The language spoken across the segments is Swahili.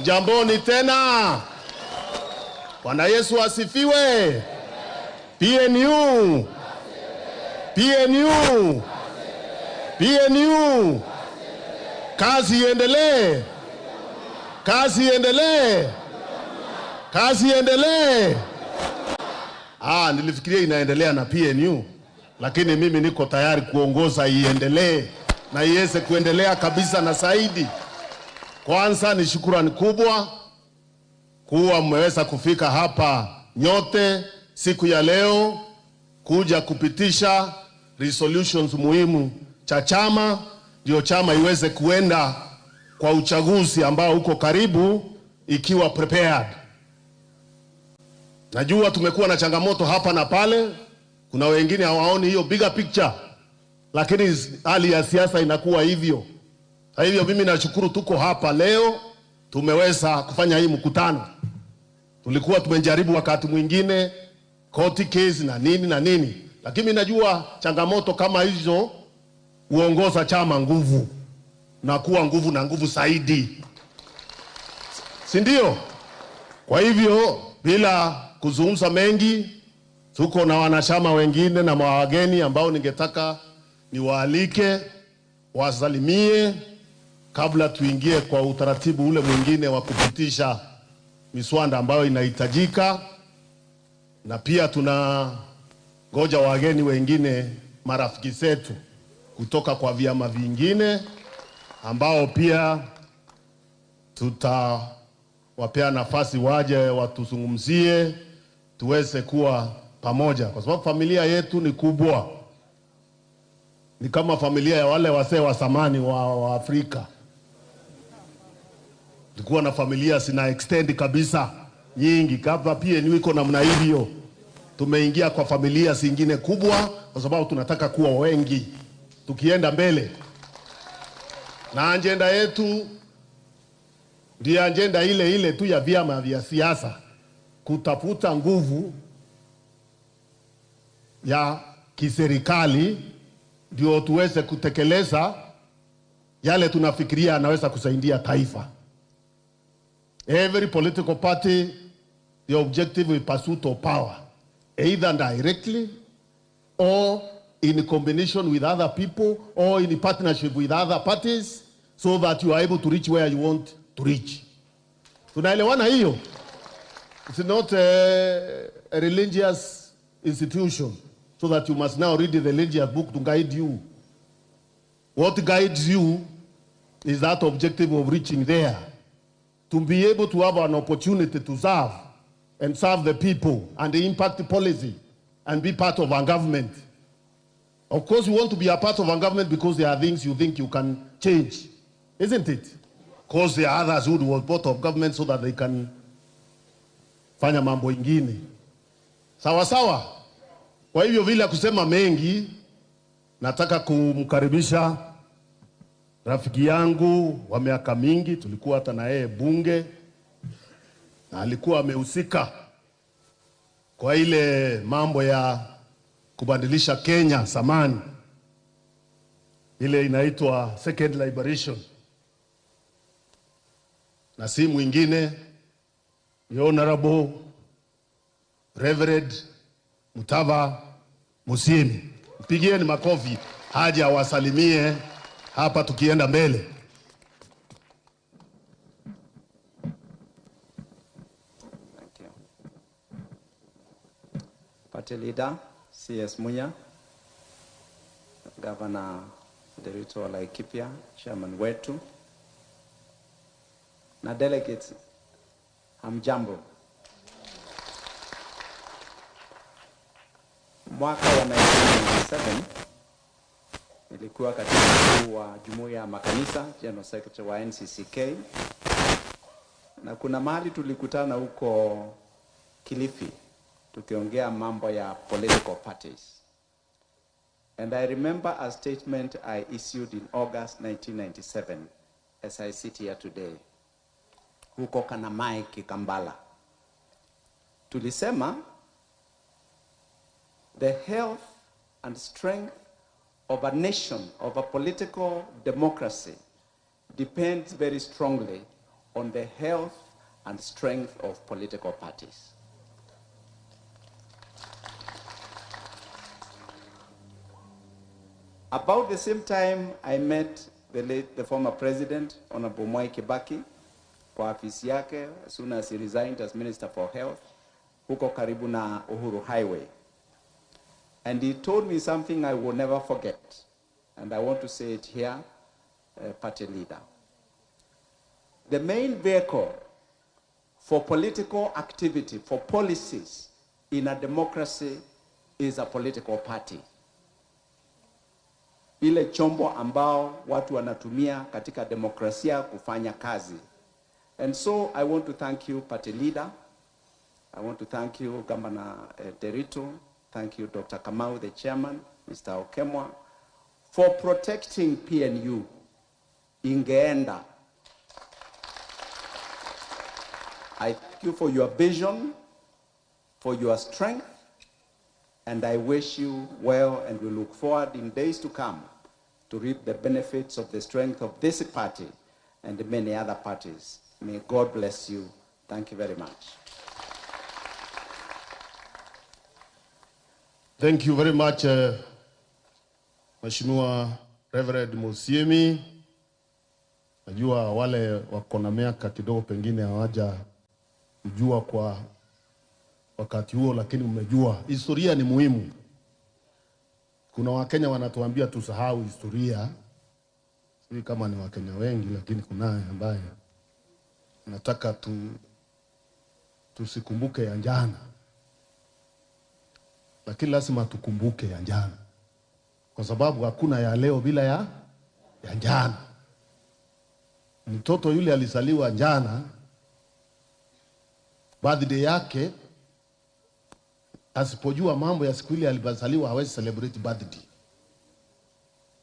Jamboni tena. Bwana Yesu asifiwe. PNU. PNU. PNU. Kazi iendelee. Kazi iendelee. Kazi iendelee. Nilifikiria inaendelea na PNU, lakini mimi niko tayari kuongoza iendelee na iweze kuendelea kabisa na zaidi. Kwanza ni shukrani kubwa kuwa mmeweza kufika hapa nyote siku ya leo kuja kupitisha resolutions muhimu cha chama, ndio chama iweze kuenda kwa uchaguzi ambao uko karibu ikiwa prepared. Najua tumekuwa na changamoto hapa na pale, kuna wengine hawaoni hiyo bigger picture, lakini hali ya siasa inakuwa hivyo. Kwa hivyo mimi nashukuru tuko hapa leo, tumeweza kufanya hii mkutano. Tulikuwa tumejaribu wakati mwingine court case na nini, lakini najua changamoto kama hizo uongoza chama nguvu na kuwa nguvu na nguvu zaidi, si ndio? Kwa hivyo bila kuzungumza mengi, tuko na wanachama wengine na wageni ambao ningetaka niwaalike wasalimie kabla tuingie kwa utaratibu ule mwingine wa kupitisha miswanda ambayo inahitajika. Na pia tuna ngoja wageni wengine, marafiki zetu kutoka kwa vyama vingine ambao pia tutawapea nafasi waje watuzungumzie, tuweze kuwa pamoja, kwa sababu familia yetu ni kubwa. Ni kama familia ya wale wasee wa zamani wa Afrika. Tulikuwa na familia sina extend kabisa nyingi, kabla pia niwiko namna hivyo. Tumeingia kwa familia zingine kubwa kwa sababu tunataka kuwa wengi tukienda mbele. Na agenda yetu ndio agenda ile tu ya vyama vya siasa, kutafuta nguvu ya kiserikali ndio tuweze kutekeleza yale tunafikiria anaweza kusaidia taifa. Every political party, the objective is pursuit of power, either directly or in combination with other people or in partnership with other parties, so that you are able to reach where you want to reach. Tunaelewana hiyo? It's not a religious institution, so that you must now read the religious book to guide you. What guides you is that objective of reaching there. To be able to have an opportunity to serve and serve the people and impact policy and be part of our government. Of course, you want to be a part of our government because there are things you think you can change, isn't it? Because there are others who want part of government so that they can fanya mambo ingine. Sawa sawa? Kwa hivyo vile kusema mengi, nataka kumkaribisha rafiki yangu wa miaka mingi, tulikuwa hata na yeye bunge, na alikuwa amehusika kwa ile mambo ya kubadilisha Kenya zamani, ile inaitwa second liberation. Na si mwingine ni Honorable Reverend Mutava Musyimi. Mpigieni makofi haja wasalimie hapa tukienda mbele. Thank you. Party leader CS Munya, Governor Derito wa Laikipia, chairman wetu, na delegates, hamjambo. Mwaka wa 1997 nilikuwa katibu mkuu wa Jumuiya ya Makanisa, General Secretary wa NCCK, na kuna mahali tulikutana huko Kilifi tukiongea mambo ya political parties. And I remember a statement I issued in August 1997 as I sit here today huko Kanamai Kikambala. Tulisema the health and strength of a nation, of a political democracy, depends very strongly on the health and strength of political parties. About the same time, I met the former president, Honorable Mwai Kibaki, kwa afisi yake, as soon as he resigned as Minister for Health, huko karibu na Uhuru Highway. And he told me something I will never forget. And I want to say it here, party leader. The main vehicle for political activity, for policies in a democracy is a political party. Ile chombo ambao watu wanatumia katika demokrasia kufanya kazi. And so I want to thank you, party leader. I want to thank you, Governor Derito. Thank you, Dr. Kamau, the chairman, Mr. Okemwa, for protecting PNU. Ingeenda. I thank you for your vision, for your strength, and I wish you well, and we look forward in days to come to reap the benefits of the strength of this party and the many other parties. May God bless you. Thank you very much. Thank you very much, Mheshimiwa Reverend Musiemi. Najua wale wako na miaka kidogo pengine hawaja kujua kwa wakati huo, lakini umejua historia ni muhimu. Kuna Wakenya wanatuambia tusahau historia. Sisi kama ni Wakenya wengi, lakini kunaye ambaye nataka tusikumbuke ya jana. Lakini lazima tukumbuke ya jana, kwa sababu hakuna ya leo bila ya jana. Mtoto yule alizaliwa jana, birthday yake, asipojua mambo ya siku ile alibazaliwa hawezi celebrate birthday.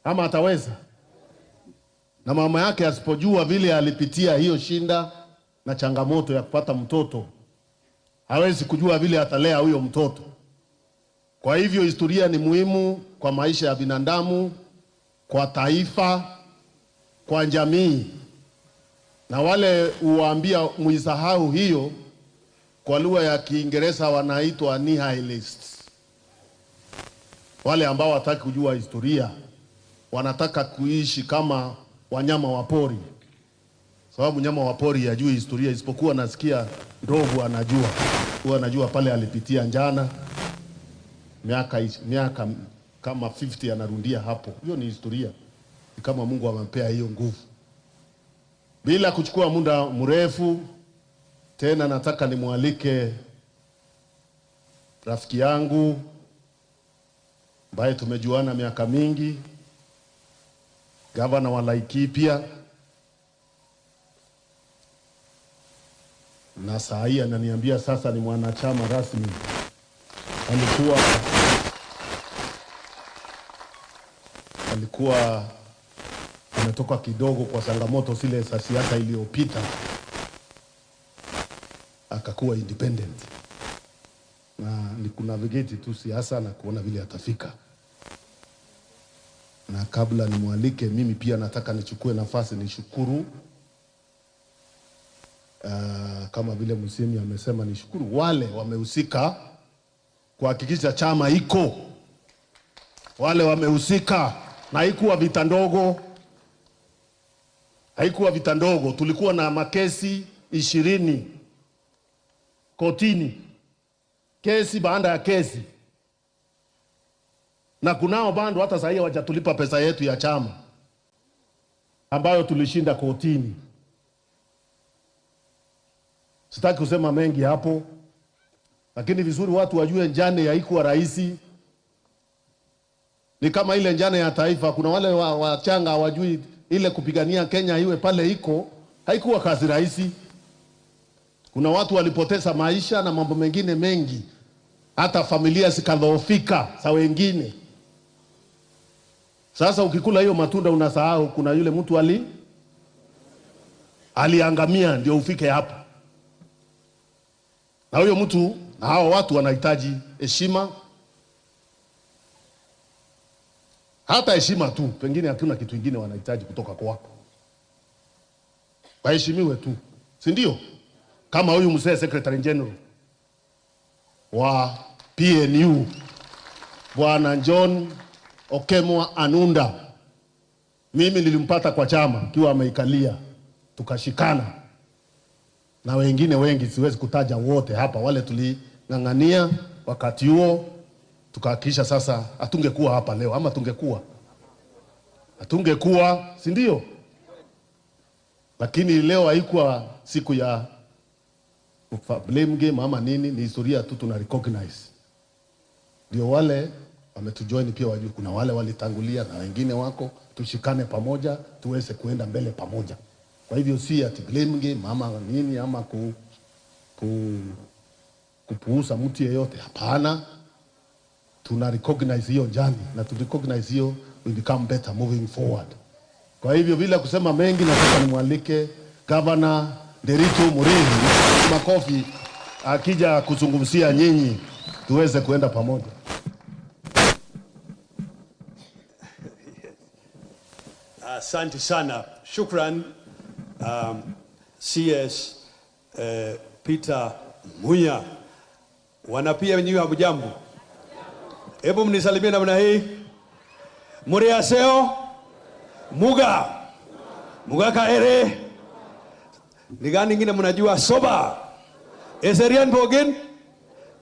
Ama ataweza? Na mama yake asipojua vile alipitia hiyo shinda na changamoto ya kupata mtoto, hawezi kujua vile atalea huyo mtoto. Kwa hivyo historia ni muhimu kwa maisha ya binadamu, kwa taifa, kwa jamii. Na wale uwaambia muisahau hiyo, kwa lugha ya Kiingereza wanaitwa nihilists. Wale ambao wataki kujua historia, wanataka kuishi kama wanyama wa pori. Sababu nyama wa pori hajui historia, isipokuwa nasikia ndovu anajua. Huwa anajua pale alipitia njana. Miaka kama 50 anarundia hapo. Hiyo ni historia. Ni kama Mungu amempea hiyo nguvu. Bila kuchukua muda mrefu, tena nataka nimwalike rafiki yangu ambaye tumejuana miaka mingi, gavana wa Laikipia, na saa hii ananiambia sasa ni mwanachama rasmi. Alikuwa ametoka kidogo kwa changamoto zile za siasa iliyopita, akakuwa independent, na ni kunavigate tu siasa na kuona vile atafika. Na kabla nimwalike, mimi pia nataka nichukue nafasi nishukuru, kama vile Musiemi amesema, nishukuru wale wamehusika kuhakikisha chama iko. Wale wamehusika, na haikuwa vita ndogo. Haikuwa vita ndogo. Tulikuwa na makesi 20 kotini, kesi baada ya kesi, na kunao bando hata sasa hawajatulipa pesa yetu ya chama ambayo tulishinda kotini. Sitaki kusema mengi hapo, lakini vizuri watu wajue njane haikuwa rahisi. Ni kama ile njane ya taifa. Kuna wale wachanga hawajui ile kupigania Kenya iwe pale iko, haikuwa kazi rahisi. Kuna watu walipoteza maisha na mambo mengine mengi, hata familia zikadhoofika za wengine. Sasa ukikula hiyo matunda unasahau kuna yule mtu aliangamia ndio ufike hapo. Na huyo mtu na hao watu wanahitaji heshima. Hata heshima tu, pengine hatuna kitu kingine wanahitaji kutoka kwako. Waheshimiwe tu. si ndio? Kama huyu mzee Secretary General wa PNU Bwana John Okemwa Anunda, mimi nilimpata kwa chama kiwa ameikalia, tukashikana na wengine wengi, siwezi kutaja wote hapa, wale tuling'ang'ania wakati huo, tukahakisha sasa hatungekuwa hapa leo, ama hatungekuwa, si ndio? Lakini leo haikuwa siku ya blame game ama nini, ni historia tu tuna recognize. Ndio wale wametujoin pia wajue kuna wale walitangulia na wengine wako, tushikane pamoja tuweze kuenda mbele pamoja. Kwa hivyo si ati blame game ama nini ama kupuuza mtu yeyote, hapana. Tuna recognize hiyo jani na tu recognize hiyo, we become better moving forward. Kwa hivyo bila kusema mengi, nataka nimwalike Governor Nderitu Murithi, makofi, akija kuzungumzia nyinyi tuweze kuenda pamoja. Asante sana. Shukran CS Peter Munya. Wanapia wenyewe hamjambo. Hebu mnisalimie namna hii. Muriaseo Muga kaere. Ni gani nyingine mnajua? Soba. Eserian Bogin.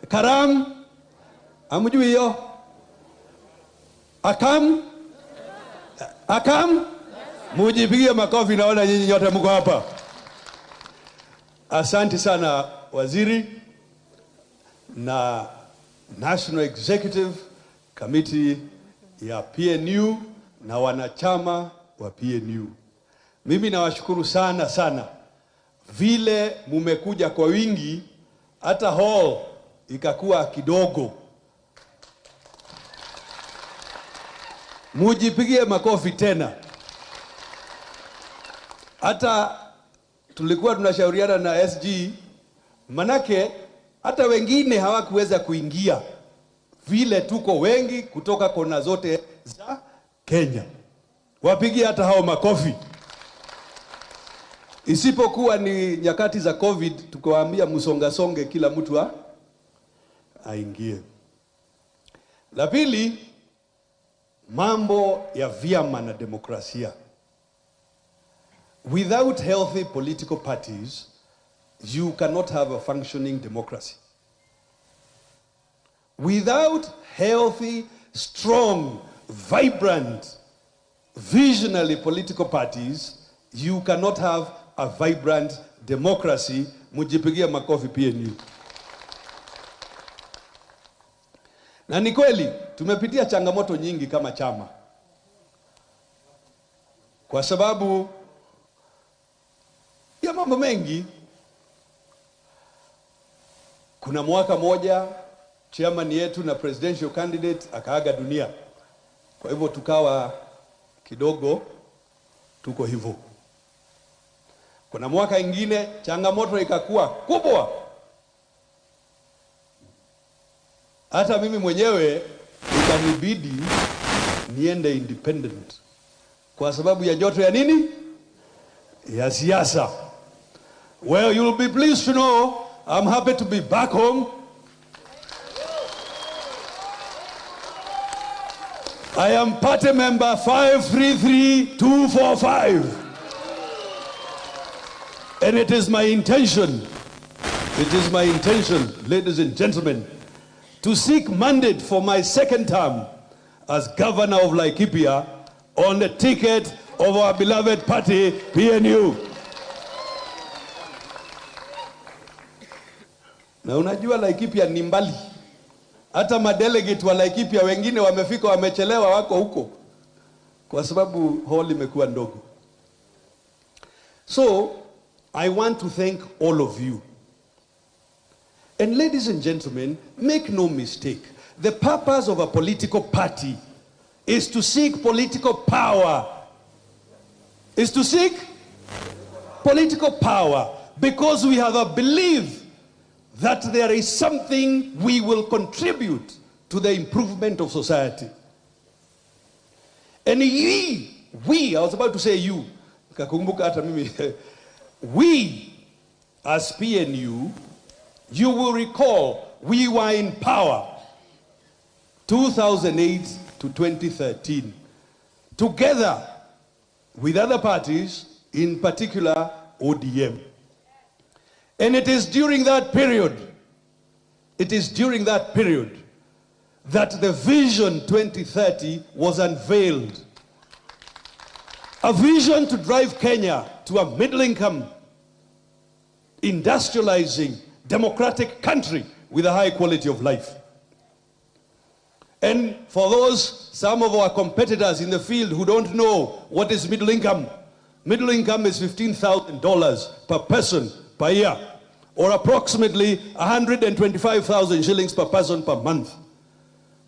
Karam. Hamjui hiyo? Akam. Mujipigie makofi, naona nyinyi nyote mko hapa. Asante sana waziri na National Executive Committee ya PNU na wanachama wa PNU. Mimi nawashukuru sana vile mumekuja kwa wingi, hata hall ikakuwa kidogo. Mujipigie makofi tena. Hata tulikuwa tunashauriana na SG, manake hata wengine hawakuweza kuingia vile tuko wengi kutoka kona zote za Kenya. Wapigie hata hao makofi. Isipokuwa ni nyakati za COVID, tukawaambia msongasonge, kila mtu aingie. La pili, mambo ya vyama na demokrasia. Without healthy political parties, you cannot have a functioning democracy. Without healthy, strong, vibrant, visionary political parties, you cannot have a vibrant democracy. Mujipigia makofi PNU. Na ni kweli tumepitia changamoto nyingi kama chama, kwa sababu ya mambo mengi. Kuna mwaka moja chairman yetu na presidential candidate akaaga dunia, kwa hivyo tukawa kidogo tuko hivyo. Kuna mwaka ingine changamoto ikakuwa kubwa, hata mimi mwenyewe ikanibidi niende independent kwa sababu ya joto ya nini? Ya siasa. Well, you'll be pleased to know I'm happy to be back home. I am party member 533245. And it is my intention, ladies and gentlemen, to seek mandate for my second term as governor of Laikipia on the ticket of our beloved party, PNU. Na unajua Laikipia ni mbali. Hata madelegate wa Laikipia wengine wamefika, wamechelewa, wako huko kwa sababu hall imekuwa ndogo. So, I want to thank all of you. And ladies and gentlemen, make no mistake. The purpose of a political party is to seek political power. Is to seek political power because we have a belief that there is something we will contribute to the improvement of society. And we, I was about to say you, kakumbuka hata mimi, we as PNU, you will recall we were in power 2008 to 2013, together with other parties, in particular ODM. And it is during that period, that the Vision 2030 was unveiled. A vision to drive Kenya to a middle-income, industrializing, democratic country with a high quality of life. And for those, some of our competitors in the field who don't know what is middle income is $15,000 per person per year, or approximately 125,000 shillings per person per month.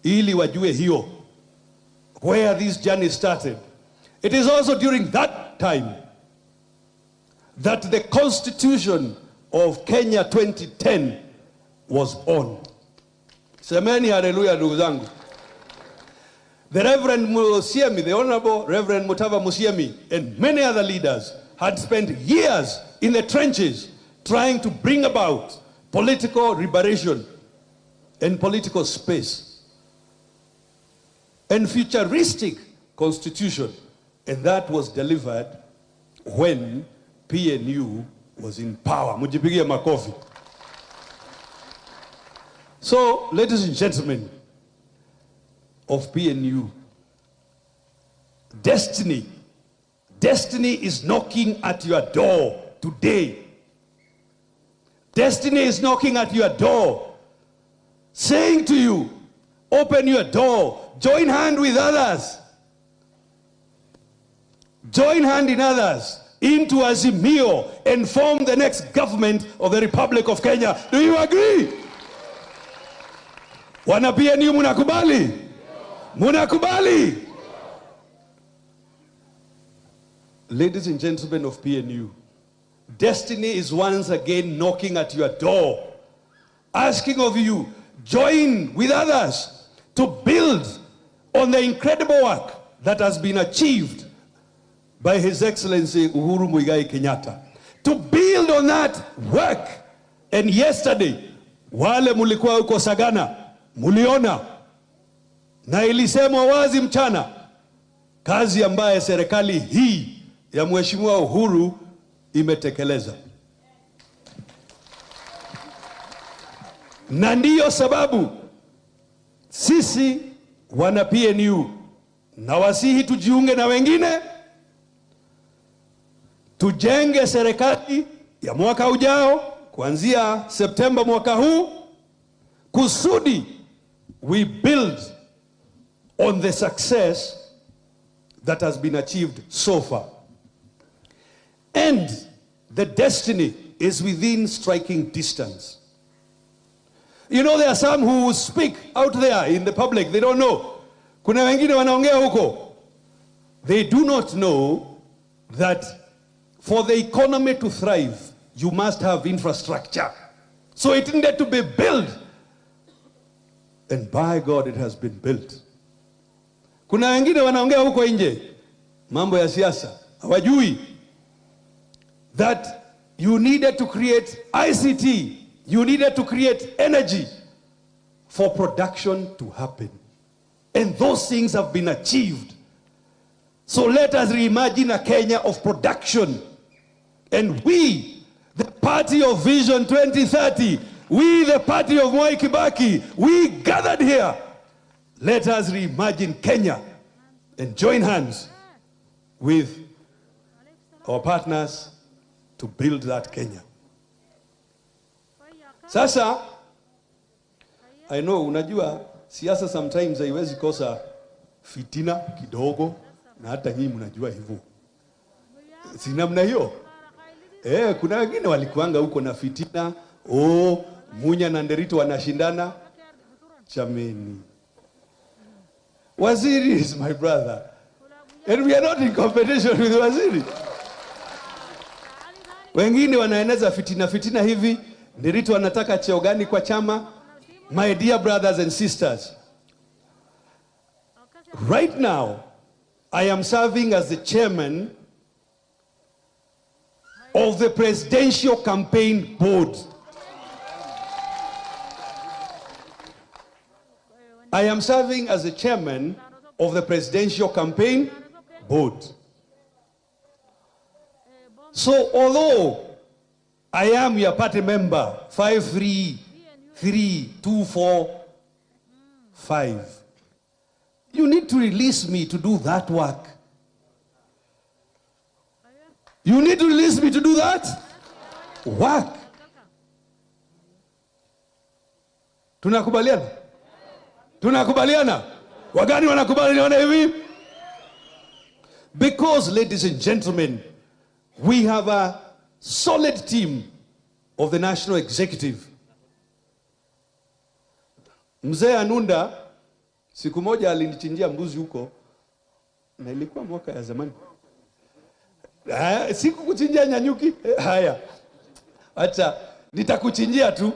Ili wajue hiyo, where this journey started. It is also during that time that the Constitution of Kenya 2010 was born. Semeni hallelujah, ndugu zangu. The Reverend Musiemi, the Honorable Reverend Mutava Musiemi, and many other leaders had spent years in the trenches trying to bring about political liberation and political space and futuristic constitution. And that was delivered when PNU was in power. Mujipigie makofi. So, ladies and gentlemen of PNU, destiny is knocking at your door today. Destiny is knocking at your door, saying to you, open your door, join hand with others. Join hand in others into Azimio and form the next government of the Republic of Kenya. Do you agree? Wana PNU munakubali? Munakubali? Ladies and gentlemen of PNU, destiny is once again knocking at your door, asking of you, join with others to build on the incredible work that has been achieved by His Excellency Uhuru Muigai Kenyatta. To build on that work. And yesterday, wale mulikuwa uko Sagana, muliona, na ilisemwa wazi mchana, kazi ambaye serikali hii ya Mheshimiwa Uhuru imetekeleza. Na ndiyo sababu sisi wana PNU na wasihi tujiunge na wengine, tujenge serikali ya mwaka ujao kuanzia Septemba mwaka huu, kusudi we build on the success that has been achieved so far. And the destiny is within striking distance. You know, there are some who speak out there in the public, they don't know. Kuna wengine wanaongea huko. They do not know that for the economy to thrive, you must have infrastructure. So it needed to be built. And by God, it has been built. Kuna wengine wanaongea huko nje, mambo ya siasa, hawajui that you needed to create ICT, you needed to create energy for production to happen. And those things have been achieved. So let us reimagine a Kenya of production. And we, the party of Vision 2030, we, the party of Mwai Kibaki, we gathered here. Let us reimagine Kenya and join hands with our partners to build that Kenya. Sasa, I know, unajua, siasa sometimes haiwezi kosa fitina kidogo, na hata nyinyi mnajua hivyo. Si namna hiyo? Kuna wengine walikuanga huko na fitina, Munya na Nderito wanashindana. Chameni. Waziri is my brother. And we are not in competition with Waziri. Wengine wanaeneza fitina hivi, Nderito anataka cheo gani kwa chama? My dear brothers and sisters, right now, I am serving as the chairman of the Presidential Campaign Board. I am serving as the chairman of the Presidential Campaign Board. So although I am your party member, 5332445, you need to release me to do that work. You need to release me to do that work. Tunakubaliana? Tunakubaliana? Wagani wanakubaliana hivi? Because, ladies and gentlemen, we have a solid team of the National Executive. Mzee Anunda siku moja alinichinjia mbuzi huko, na ilikuwa mwaka ya zamani. Siku kuchinjia nyanyuki. Haya, acha nitakuchinjia tu.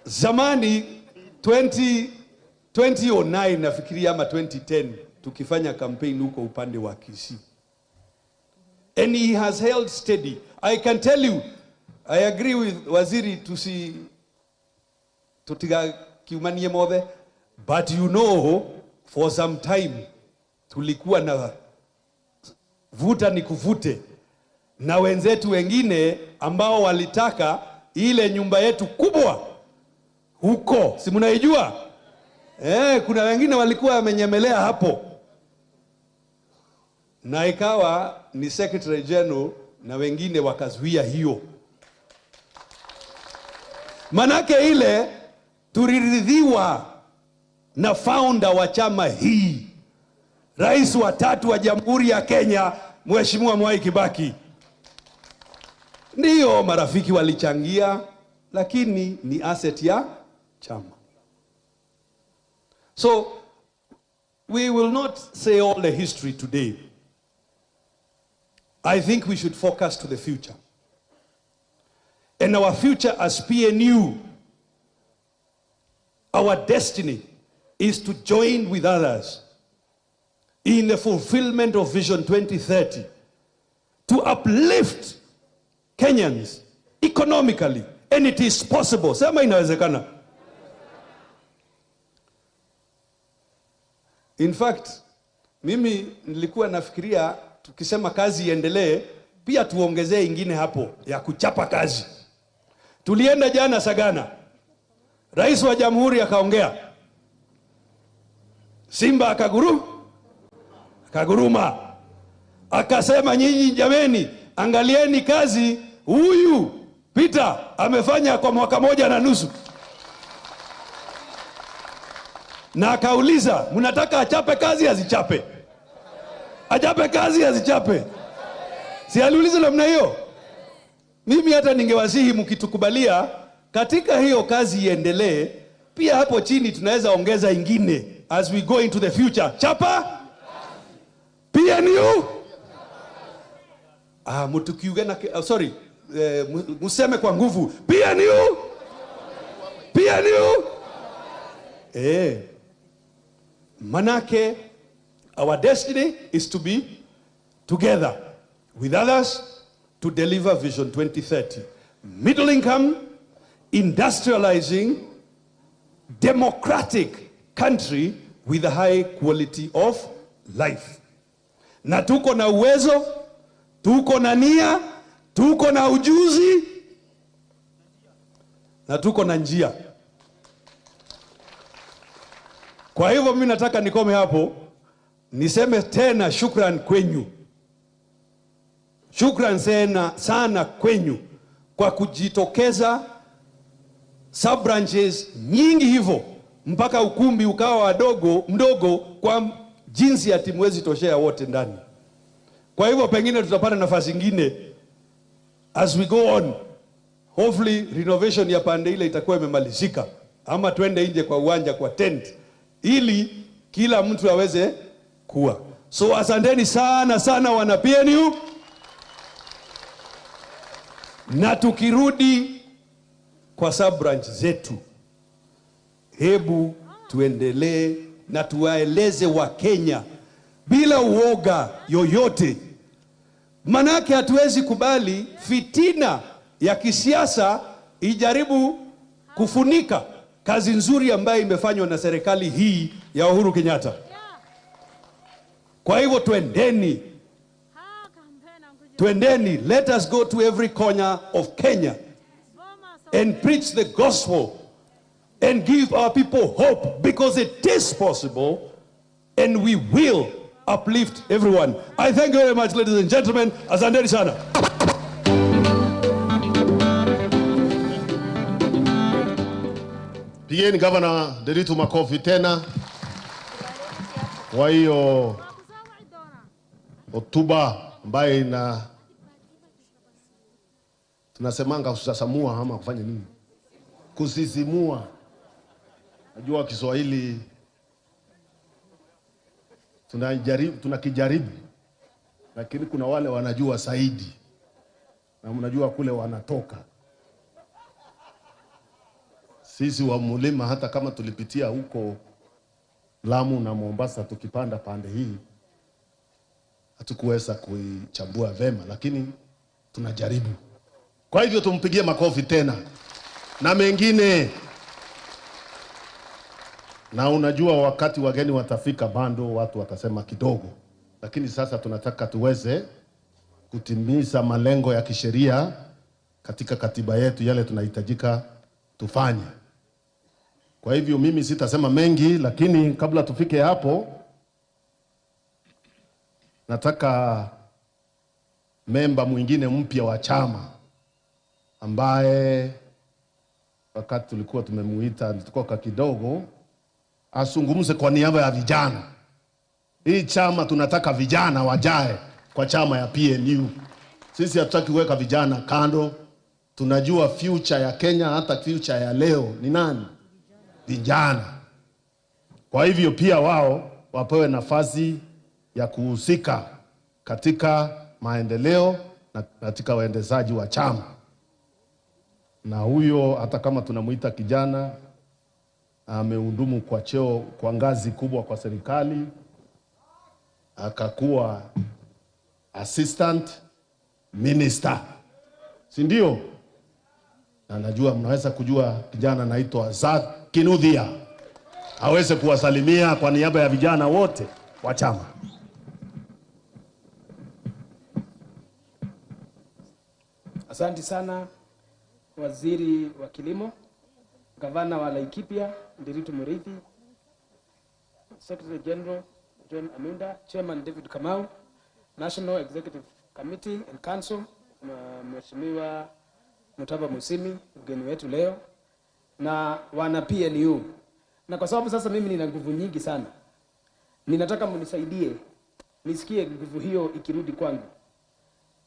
Zamani 2009 nafikiria ama 2010 tukifanya campaign huko upande wa Kisii. And he has held steady. I can tell you, I agree with Waziri tutiga kiumanie mothe, but you know, for some time tulikuwa na vuta ni kuvute na wenzetu wengine ambao walitaka ile nyumba yetu kubwa huko, si mnaijua? Kuna wengine walikuwa wamenyemelea hapo, na ikawa ni Secretary General na wengine wakazuia hiyo. Manake ile tuliridhiwa na founder wa chama hii, Rais wa 3 wa Jamhuri ya Kenya, Mheshimiwa Mwai Kibaki. Ndiyo marafiki walichangia, lakini ni asset ya chama. So we will not say all the history today. I think we should focus to the future. And our future as PNU, our destiny is to join with others in the fulfillment of Vision 2030, to uplift Kenyans economically. And it is possible. Sema inawezekana. In fact, mimi nilikuwa nafikiria tukisema kazi iendelee, pia tuongezee ingine hapo ya kuchapa kazi. Tulienda jana Sagana, Rais wa Jamhuri akaongea, Simba akaguruma, akasema nyinyi jameni, angalieni kazi huyu Peter amefanya kwa mwaka 1.5. Na akauliza, mnataka achape kazi azichape? Achape kazi azichape? Si aliuliza namna hiyo? Mimi hata ningewasihi mkitukubalia katika hiyo kazi iendelee, pia hapo chini tunaweza ongeza ingine as we go into the future. Chapa PNU. Mtukiuge na sorry, museme kwa nguvu PNU. PNU. Manake our destiny is to be together with others to deliver Vision 2030. Middle income, industrializing, democratic country with a high quality of life. Na tuko na uwezo, tuko na nia, tuko na ujuzi, na tuko na njia. Kwa hivyo mimi nataka nikome hapo, niseme tena shukran kwenyu. Shukran sana kwenyu kwa kujitokeza sub branches nyingi hivyo mpaka ukumbi ukawa mdogo kwa jinsi ya timu wezi toshea wote ndani. Kwa hivyo pengine tutapata nafasi nyingine as we go on. Hopefully renovation ya pande ile itakuwa imemalizika, ama twende nje kwa uwanja kwa tent ili kila mtu aweze kuwa. So asanteni sana wana PNU. Na tukirudi kwa sub branch zetu, hebu tuendelee na tuwaeleze wa Kenya bila uoga yoyote, Manake hatuwezi kubali fitina ya kisiasa ijaribu kufunika kazi nzuri ambayo imefanywa na serikali hii ya Uhuru Kenyatta. Kwa hivyo twendeni, let us go to every corner of Kenya and preach the gospel and give our people hope, because it is possible and we will uplift everyone. I thank you very much, ladies and gentlemen. Asanteni sana. Pigeni Gavana Nderitu makofi tena. Kwa hiyo hotuba ambaye tunasemanga kusasamua ama kufanya nini? Kusisimua. Najua Kiswahili tunakijaribu, lakini kuna wale wanajua zaidi, na mnajua kule wanatoka. Sisi wa mlima, hata kama tulipitia huko Lamu na Mombasa tukipanda pande hii, hatukuweza kuichambua vema, lakini tunajaribu. Kwa hivyo tumpigie makofi tena. Na mengine, na unajua wakati wageni watafika bando watu watasema kidogo, lakini sasa tunataka tuweze kutimiza malengo ya kisheria katika katiba yetu, yale tunahitajika tufanye. Kwa hivyo mimi sitasema mengi, lakini kabla tufike hapo, nataka memba mwingine mpya wa chama ambaye wakati tulikuwa tumemuita tulikuwa kidogo asungumze kwa niaba ya vijana. Hii chama tunataka vijana wajae kwa chama ya PNU. Sisi hatutaki kuweka vijana kando. Tunajua future ya Kenya, hata future ya leo ni nani? Vijana. Kwa hivyo pia wao wapewe nafasi ya kuhusika katika maendeleo na katika uendezaji wa chama. Na huyo hata kama tunamuita kijana, amehudumu kwa cheo kwa ngazi kubwa kwa serikali, akakuwa assistant minister, si ndio? Na najua mnaweza kujua kijana anaitwa Zak Kinuthia, aweze kuwasalimia kwa niaba ya vijana wote wa chama. Asante sana Waziri wa Kilimo, Gavana wa Laikipia Nderitu Muriithi, Secretary General John Amunda, Chairman David Kamau, National Executive Committee and Council, Mheshimiwa Mutaba Musimi, mgeni wetu leo, na wana PNU. Na kwa sababu sasa mimi nina nguvu nyingi sana, ninataka mnisaidie nisikie nguvu hiyo ikirudi kwangu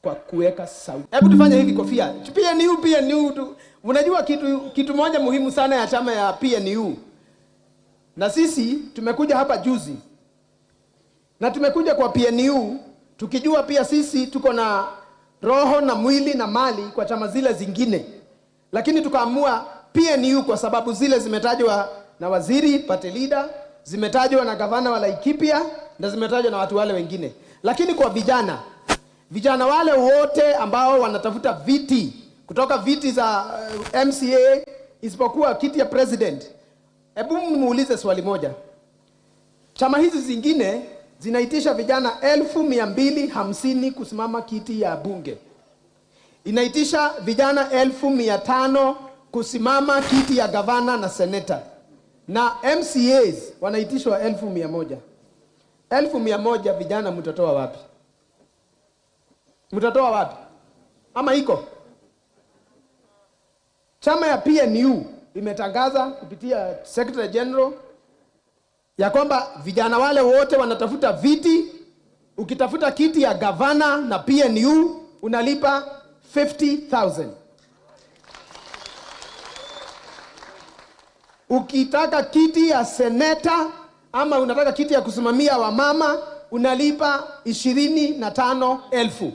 kwa kuweka sauti. Hebu tufanye hivi kofia. PNU. Unajua kitu moja muhimu sana ya chama ya PNU. Na sisi tumekuja hapa juzi. Na tumekuja kwa PNU tukijua pia sisi tuko na roho na mwili na mali kwa chama zile zingine. Lakini tukaamua PNU kwa sababu zile zimetajwa na waziri party leader, zimetajwa na gavana wa Laikipia, na zimetajwa na watu wale wengine. Lakini kwa vijana wale wote ambao wanatafuta viti, kutoka viti za MCA isipokuwa kiti ya president, hebu muulize swali moja. Chama hizi zingine zinaitisha vijana 1250 kusimama kiti ya bunge. Inaitisha vijana 1500 kusimama kiti ya gavana na seneta. Na MCAs wanaitishwa 1100. 1100 vijana mtatoa wapi? Mtatoa wapi? Ama iko? Chama ya PNU imetangaza kupitia Secretary General ya kwamba vijana wale wote wanatafuta viti. Ukitafuta kiti ya gavana na PNU unalipa 50,000. Ukitaka kiti ya seneta ama unataka kiti ya kusimamia wamama unalipa 25,000.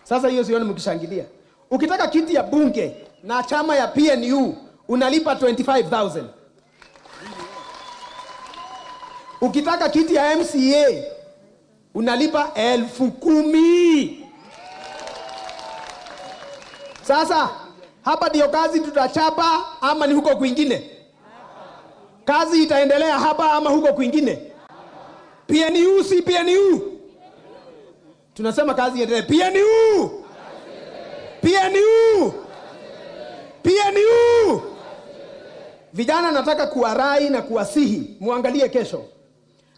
Sasa hiyo sioni mkishangilia. Ukitaka kiti ya bunge na chama ya PNU unalipa 25,000. Ukitaka kiti ya MCA unalipa 10,000. Sasa hapa ndio kazi tutachapa ama ni huko kwingine? Kazi itaendelea hapa ama huko kwingine? PNU si PNU? Tunasema kazi iendelee. PNU! PNU! PNU! Vijana nataka kuwarai na kuwasihi muangalie kesho.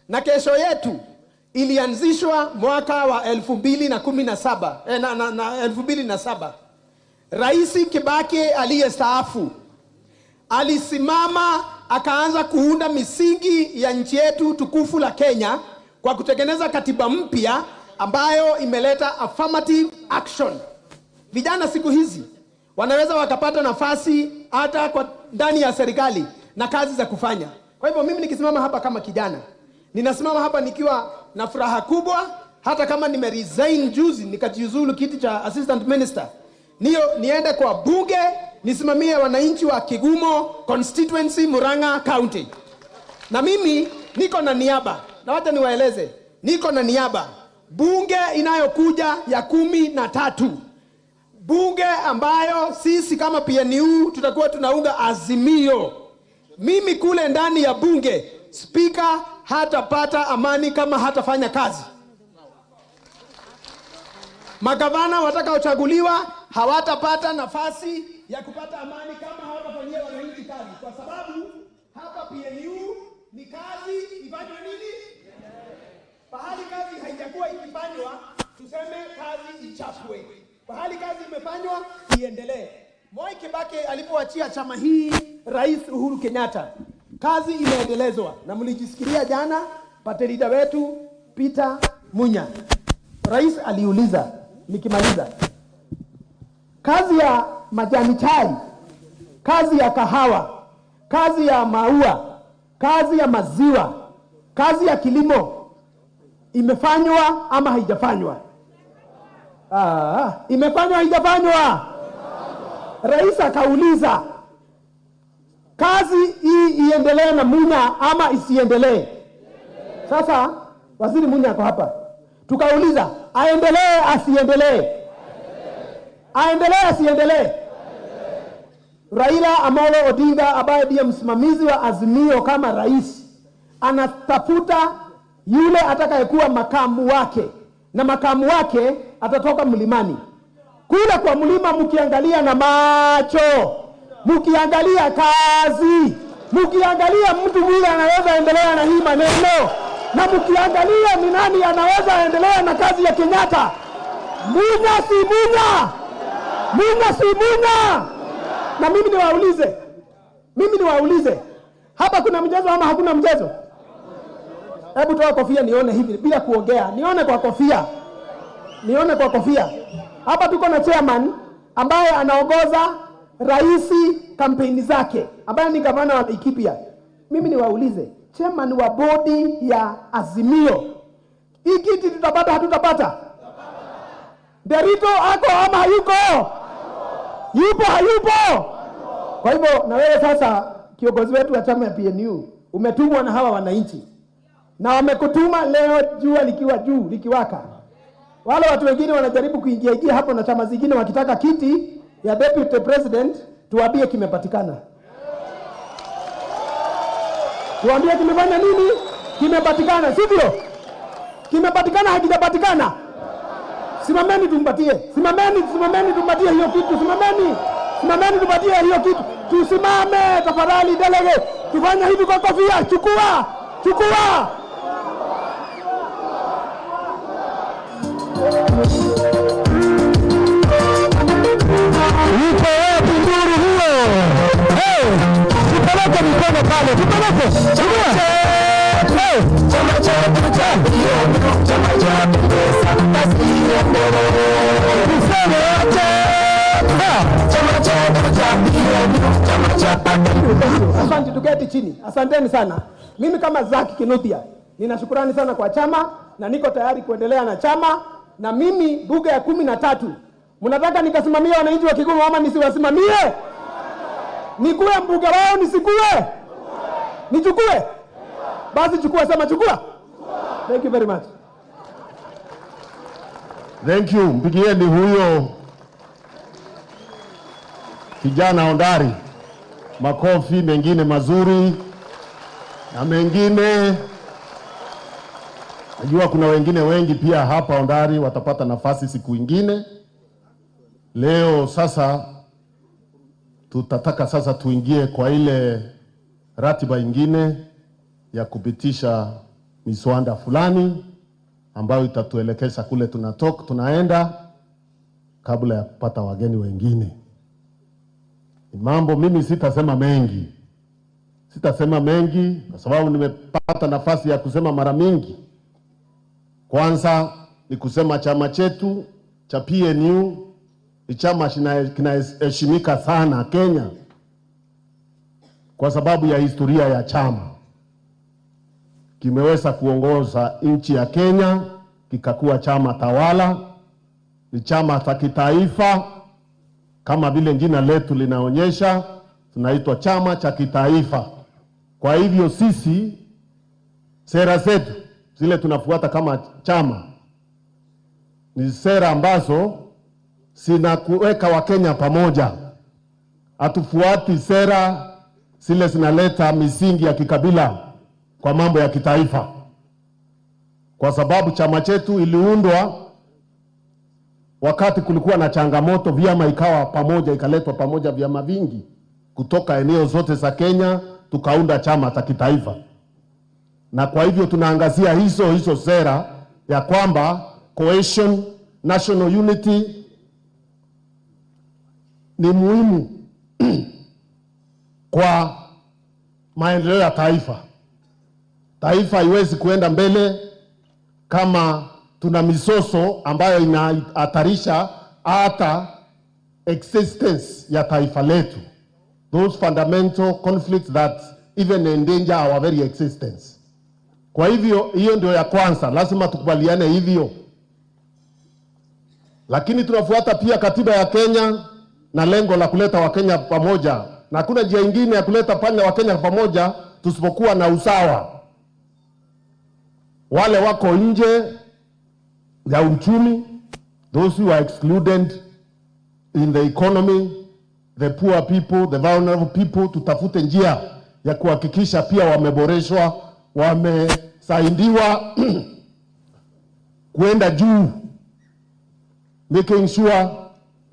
Na kesho yetu ilianzishwa mwaka wa 2017 2007. Rais Kibaki aliyestaafu alisimama akaanza kuunda misingi ya nchi yetu tukufu la Kenya kwa kutengeneza katiba mpya ambayo imeleta affirmative action. Vijana siku hizi wanaweza wakapata nafasi hata kwa ndani ya serikali na kazi za kufanya. Kwa hivyo mimi nikisimama hapa kama kijana, ninasimama hapa nikiwa na furaha kubwa, hata kama nimeresign juzi nikajiuzulu kiti cha assistant minister. Niende kwa bunge nisimamie wananchi wa Kigumo constituency, Murang'a county. Na mimi niko na niaba, na wacha niwaeleze, niko na niaba bunge inayokuja ya 13. Bunge ambayo sisi kama PNU tutakuwa tunaunga azimio. Mimi kule ndani ya bunge, speaker hatapata amani kama hatafanya kazi. Magavana watakaochaguliwa hawatapata nafasi ya kupata amani kama hawatafanyia wananchi kazi, kwa sababu hapa PNU ni kazi ifanywe nini? Pahali kazi haijakuwa ikifanywa, tuseme kazi ichapwe. Pahali kazi imefanywa, iendelee. Moi Kibaki alipoachia chama hii Rais Uhuru Kenyatta, kazi imeendelezwa. Na mlijisikia jana paterida wetu Peter Munya. Rais aliuliza, nikimaliza, kazi ya majani chai, kazi ya kahawa, kazi ya maua, kazi ya maziwa, kazi ya kilimo imefanywa ama haijafanywa? Imefanywa haijafanywa? Rais akauliza, kazi hii iendelee na Munya ama isiendelee? Sasa Waziri Munya ako hapa. Tukauliza, aendelee asiendelee? Aendelee asiendelee? Raila Amolo Odinga ambaye ndiye msimamizi wa Azimio kama rais, anatafuta yule atakayekuwa makamu wake, na makamu wake atatoka mlimani. Kule kwa mlima mkiangalia na macho, mkiangalia kazi, mkiangalia mtu yule anaweza endelea na hii maneno, na mkiangalia ni nani anaweza endelea na kazi ya Kenyatta. Munya si Munya! Munya si Munya! Na mimi niwaulize, hapa kuna mchezo ama hakuna mchezo? Hebu toa kofia nione hivi bila kuongea. Nione kwa kofia. Nione kwa kofia. Hapa tuko na chairman ambaye anaongoza raisi kampeni zake, ambaye ni gavana wa Laikipia. Mimi niwaulize, chairman wa bodi ya Azimio, hii kiti tutapata hatutapata? Derito ako ama hayuko? Yupo hayupo? Kwa hivyo na wewe sasa, kiongozi wetu wa chama ya PNU, umetumwa na hawa wananchi. Na wamekutuma leo jua likiwa juu, likiwaka. Wale watu wengine wanajaribu kuingia hapo na chama zingine wakitaka kiti ya deputy president, tuambie kimepatikana. Tuambie kimefanya nini? Kimepatikana, sivyo? Kimepatikana hakijapatikana? Simameni tumpatie. Simameni tumpatie hiyo kitu. Simameni tumpatie hiyo kitu. Tusimame tafadhali delegate. Tufanye hivi kwa kofia. Chukua. Uko wapi nduru huo? Tupeleke mikono pale, tupeleke. Chama cha Asante, tuketi chini. Asanteni sana. Mimi kama Zaki Kinuthia ninashukurani sana kwa chama na niko tayari kuendelea na chama. Na mimi bunge ya 13, mnataka nikasimamia wananchi wa Kigumo ama nisiwasimamie? Nikuwe mbunge wao nisikue? Nichukue? Basi chukua, sema chukua. Thank you very much. Thank you. Mpigieni huyo kijana ondari makofi mengine mazuri na mengine. Najua kuna wengine wengi pia hapa ondari watapata nafasi siku ingine. Leo sasa tutataka sasa tuingie kwa ile ratiba ingine ya kupitisha miswada fulani ambayo itatuelekeza kule tunaenda kabla ya kupata wageni wengine. Mambo mimi sitasema mengi kwa sababu nimepata nafasi ya kusema mara mingi. Kwanza ni kusema chama chetu cha PNU ni chama kinaheshimika sana Kenya kwa sababu ya historia ya chama. Kimeweza kuongoza nchi ya Kenya, kikakuwa chama tawala, ni chama cha kitaifa kama vile jina letu linaonyesha, tunaitwa chama cha kitaifa. Kwa hivyo sisi sera zetu zile tunafuata kama chama ni sera ambazo zinakuweka Wakenya pamoja. Hatufuati sera zile zinaleta misingi ya kikabila kwa mambo ya kitaifa, kwa sababu chama chetu iliundwa wakati kulikuwa na changamoto, vyama ikawa pamoja, ikaletwa pamoja vyama vingi kutoka eneo zote za Kenya, tukaunda chama cha kitaifa. Na kwa hivyo tunaangazia hizo sera ya kwamba cohesion, national unity ni muhimu kwa maendeleo ya taifa. Taifa haiwezi kuenda mbele kama tuna misoso ambayo inahatarisha hata existence ya taifa letu. Those fundamental conflicts that even endanger our very existence. Kwa hivyo hiyo ndio ya kwanza, lazima tukubaliane hivyo. Lakini tunafuata pia katiba ya Kenya na lengo la kuleta Wakenya pamoja. Na hakuna njia nyingine ya kuleta Wakenya pamoja tusipokuwa na usawa. Wale wako nje ya uchumi, those who are excluded in the economy, the poor people, the vulnerable people, tutafute njia ya kuhakikisha pia wameboreshwa, wamesaidiwa kuenda juu, making sure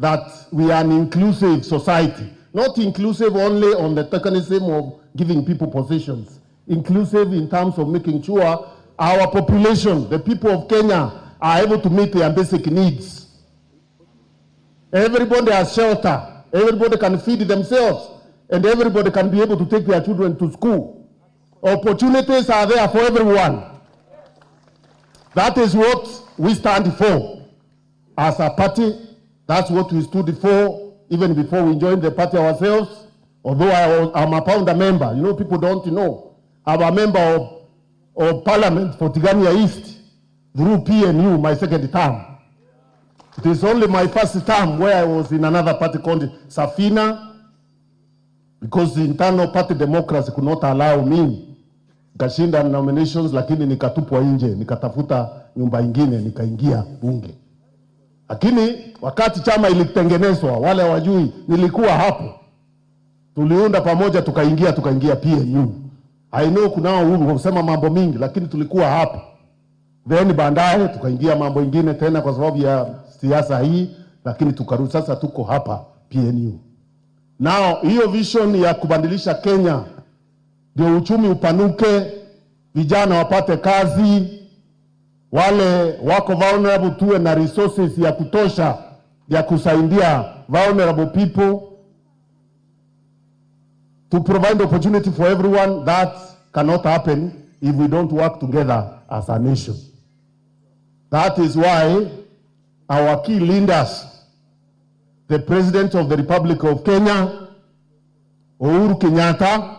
that we are an inclusive society. Not inclusive only on the mechanism of giving people positions. Inclusive in terms of making sure our population, the people of Kenya, are able to meet their basic needs. Everybody has shelter. Everybody can feed themselves. And everybody can be able to take their children to school. Opportunities are there for everyone. That is what we stand for. As a party, that's what we stood for even before we joined the party ourselves. Although I'm a founder member, you know, people don't know. I'm a member of Parliament for Tigania East through PNU, my second term. It is only my first term where I was in another party called Safina, because the internal party democracy could not allow me. Nikashinda nominations, lakini nikatupwa nje, nikatafuta nyumba ingine, nikaingia bunge. Lakini wakati chama ilitengenezwa, wale wajui, nilikuwa hapo. Tuliunda pamoja, tukaingia PNU. I know kunao huru kusema mambo mingi, lakini tulikuwa hapo. Then baadaye tukaingia mambo ingine tena kwa sababu ya siasa hii, lakini tukarudi sasa tuko hapa PNU. Now hiyo vision ya kubadilisha Kenya ndio uchumi upanuke, vijana wapate kazi, wale wako vulnerable tuwe na resources ya kutosha ya kusaidia vulnerable people, to provide opportunity for everyone. That cannot happen if we don't work together as a nation. That is why our key leaders, the President of the Republic of Kenya, Uhuru Kenyatta,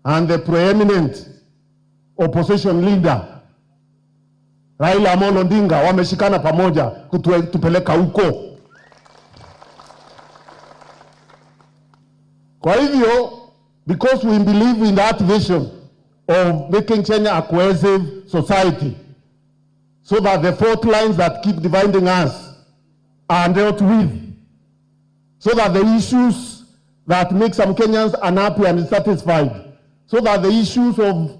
and the preeminent opposition leader, Raila Amolo Odinga, wameshikana pamoja kutupeleka huko. Kwa hivyo, because we believe in that vision of making Kenya a cohesive society, so that the fault lines that keep dividing us are dealt with, so that the issues that make some Kenyans unhappy and dissatisfied, so that the issues of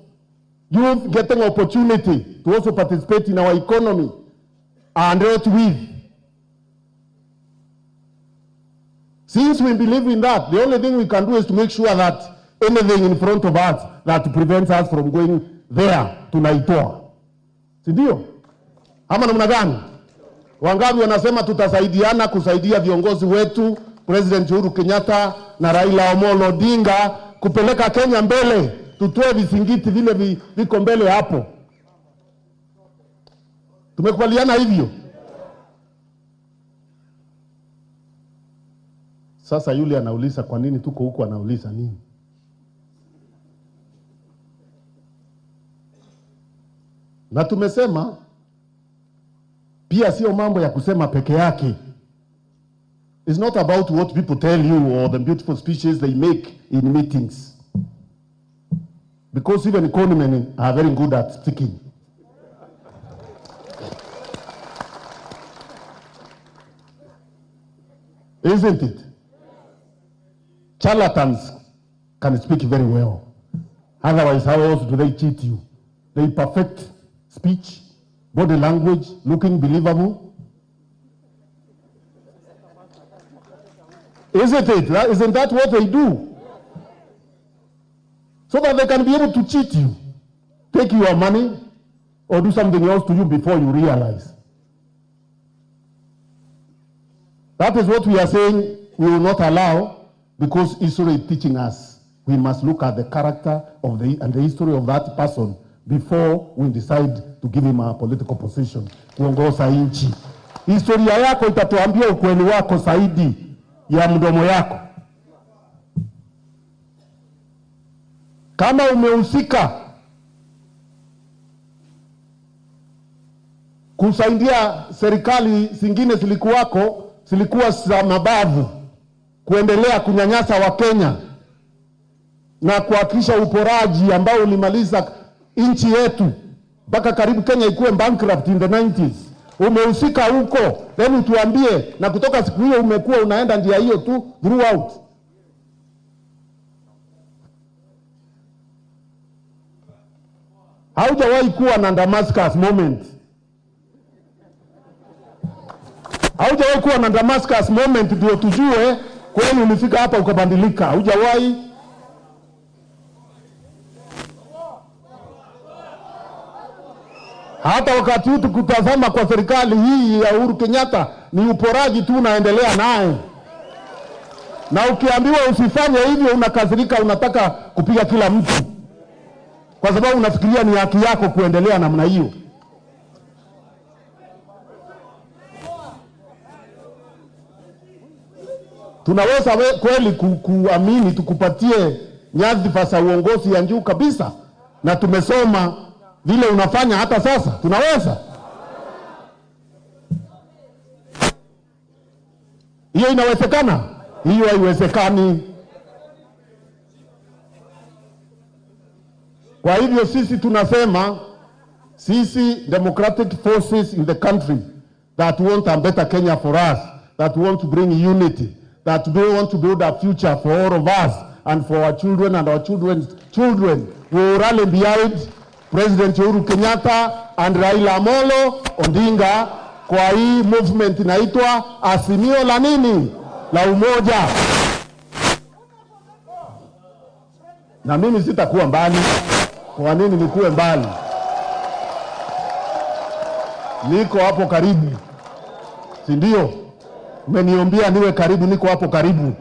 youth getting opportunity to also participate in our economy are dealt with. Since we believe in that, the only thing we can do is to make sure that anything in front of us that prevents us from going there tunaitoa. Si ndio? Ama namna gani? Wangapi wanasema tutasaidiana kusaidia viongozi wetu, President Uhuru Kenyatta na Raila Amolo Odinga kupeleka Kenya mbele, tutoe visingiti vile viko mbele hapo. Tumekubaliana hivyo? Sasa yule anauliza kwa nini tuko huko, anauliza nini? Na tumesema pia sio mambo ya kusema peke yake. It's not about what people tell you or the beautiful speeches they make in meetings. Because even economy are very good at speaking. Isn't it? Charlatans can speak very well. Otherwise, how else do they cheat you? They perfect speech, body language, looking believable. Isn't it? Isn't that what they do? So that they can be able to cheat you, take your money, or do something else to you before you realize. That is what we are saying we will not allow, because history is teaching us. We must look at the character of and the history of that person before we decide to give him a political position. Kuongoza nchi. Historia yako itatuambia ukweli wako zaidi ya mdomo yako. Kama umehusika kusaidia serikali zingine zilikuwa za mabavu kuendelea kunyanyasa wa Kenya na kuhakikisha uporaji ambao ulimaliza nchi yetu mpaka karibu Kenya ikuwe bankrupt in the 90s. Umehusika huko, then utuambie, na kutoka siku hiyo umekuwa unaenda njia hiyo tu throughout. Haujawahi kuwa na Damascus moment. Haujawahi kuwa na Damascus moment ndio tujue kweli ulifika hapa ukabadilika. Haujawahi. Hata wakati huu tukutazama kwa serikali hii ya Uhuru Kenyatta ni uporaji tu unaendelea naye. Na ukiambiwa usifanye hivyo unakasirika, unataka kupiga kila mtu. Kwa sababu unafikiria ni haki yako kuendelea namna hiyo. Tunaweza kweli kuamini tukupatie nyadhifa za uongozi ya juu kabisa, na tumesoma vile unafanya hata sasa? Tunaweza? Hiyo inawezekana? Hiyo haiwezekani. Kwa hivyo sisi tunasema, sisi democratic forces in the country that want a better Kenya for us, that want to bring unity, that do want to build a future for all of us and for our children and our children's children, we will rally behind President Uhuru Kenyatta and Raila Amolo Odinga kwa hii movement inaitwa Azimio la nini? La umoja. Na mimi sitakuwa mbali. Kwa nini nikuwe mbali? Niko hapo karibu. Si ndio? Umeniombia niwe karibu, niko hapo karibu.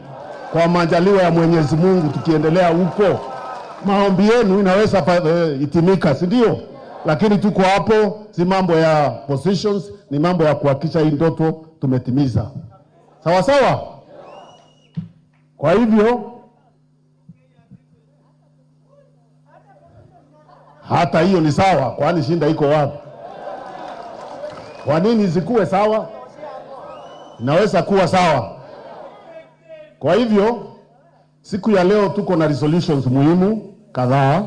Kwa majaliwa ya Mwenyezi Mungu tukiendelea huko, maombi yenu inaweza itimika, si ndio? Lakini tuko hapo, si mambo ya positions, ni mambo ya kuhakikisha hii ndoto tumetimiza. Sawa sawa? Kwa hivyo hata hiyo ni sawa, kwani shinda iko wapi? Kwa nini isikuwe sawa? Inaweza kuwa sawa. Kwa hivyo siku ya leo tuko na resolutions muhimu kadhaa.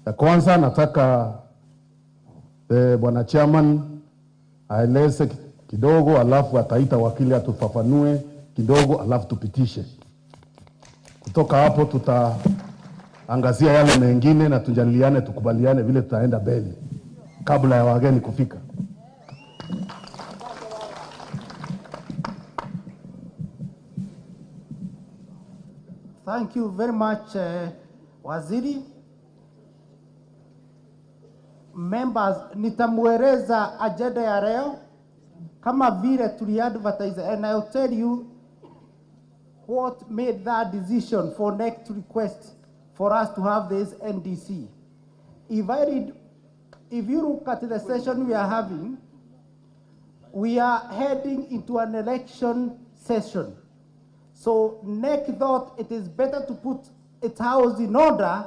Ya kwanza nataka Bwana chairman aeleze kidogo, alafu ataita wakili atufafanue kidogo, alafu tupitishe. Kutoka hapo tutaangazia yale mengine na tujadiliane, tukubaliane vile tutaenda mbele kabla ya wageni kufika. Thank you very much, Waziri. Members, nitamueleza agenda ya leo kama vile tuli-advertise, and I'll tell you what made that decision for next request for us to have this NDC. If you look at the session we are having, we are heading into an election session. So NEC thought it is better to put its house in order